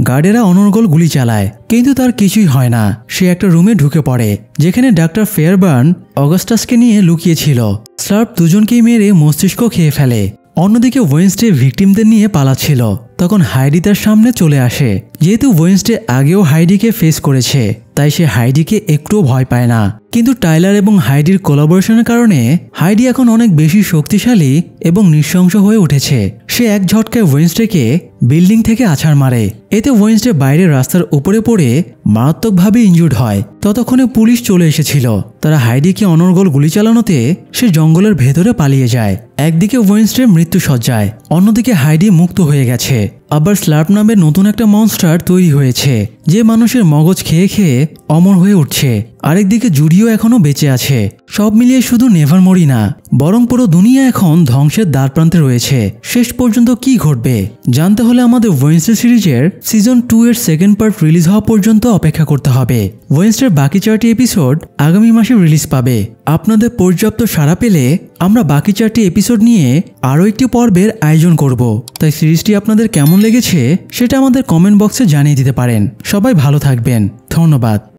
A: গার্ডেরা অনর্গল গুলি চালায়, কিন্তু তার কিছুই হয় না। সে একটা রুমে ঢুকে পড়ে যেখানে ডাক্তার ফেয়ারবার্ন অগাস্টাসকে নিয়ে লুকিয়েছিল। স্লার্প দুজনকেই মেরে মস্তিষ্ক খেয়ে ফেলে। অন্যদিকে ওয়েনসডে ভিকটিমদের নিয়ে পালাচ্ছিল, তখন হাইডি তার সামনে চলে আসে। যেহেতু ওয়েনসডে আগেও হাইডিকে ফেস করেছে, তাই সে হাইডিকে একটুও ভয় পায় না। কিন্তু টাইলার এবং হাইডির কোলাবোরেশনের কারণে হাইডি এখন অনেক বেশি শক্তিশালী এবং নৃশংস হয়ে উঠেছে। সে এক ঝটকায় ওয়েনসডেকে বিল্ডিং থেকে আছাড় মারে। এতে ওয়েনসডে বাইরের রাস্তার উপরে পড়ে মারাত্মকভাবে ইনজুর্ড হয়। ততক্ষণে পুলিশ চলে এসেছিল। তারা হাইডিকে অনর্গল গুলি চালানোতে সে জঙ্গলের ভেতরে পালিয়ে যায়। একদিকে ওয়েনসডে মৃত্যুসজ্জায়, অন্যদিকে হাইডি মুক্ত হয়ে গেছে। আবার স্লার্প নামের নতুন একটা মনস্টার তৈরি হয়েছে, যে মানুষের মগজ খেয়ে খেয়ে অমর হয়ে উঠছে। আরেকদিকে জুডিও এখনো বেঁচে আছে। সব মিলিয়ে শুধু নেভারমোরই না, বরং পুরো দুনিয়া এখন ধ্বংসের দ্বারপ্রান্তে রয়েছে। শেষ পর্যন্ত কি ঘটবে জানতে হলে আমাদের ওয়েনসডে সিরিজের সিজন 2 এর সেকেন্ড পার্ট রিলিজ হওয়া পর্যন্ত অপেক্ষা করতে হবে। ওয়েনসডের বাকি 4টি এপিসোড আগামী মাসে রিলিজ পাবে। আপনাদের পর্যাপ্ত সাড়া পেলে আমরা বাকি 4টি এপিসোড নিয়ে আরও একটি পর্বের আয়োজন করব। তাই সিরিজটি আপনাদের কেমন লেগেছে সেটা আমাদের কমেন্ট বক্সে জানিয়ে দিতে পারেন। সবাই ভালো থাকবেন, ধন্যবাদ।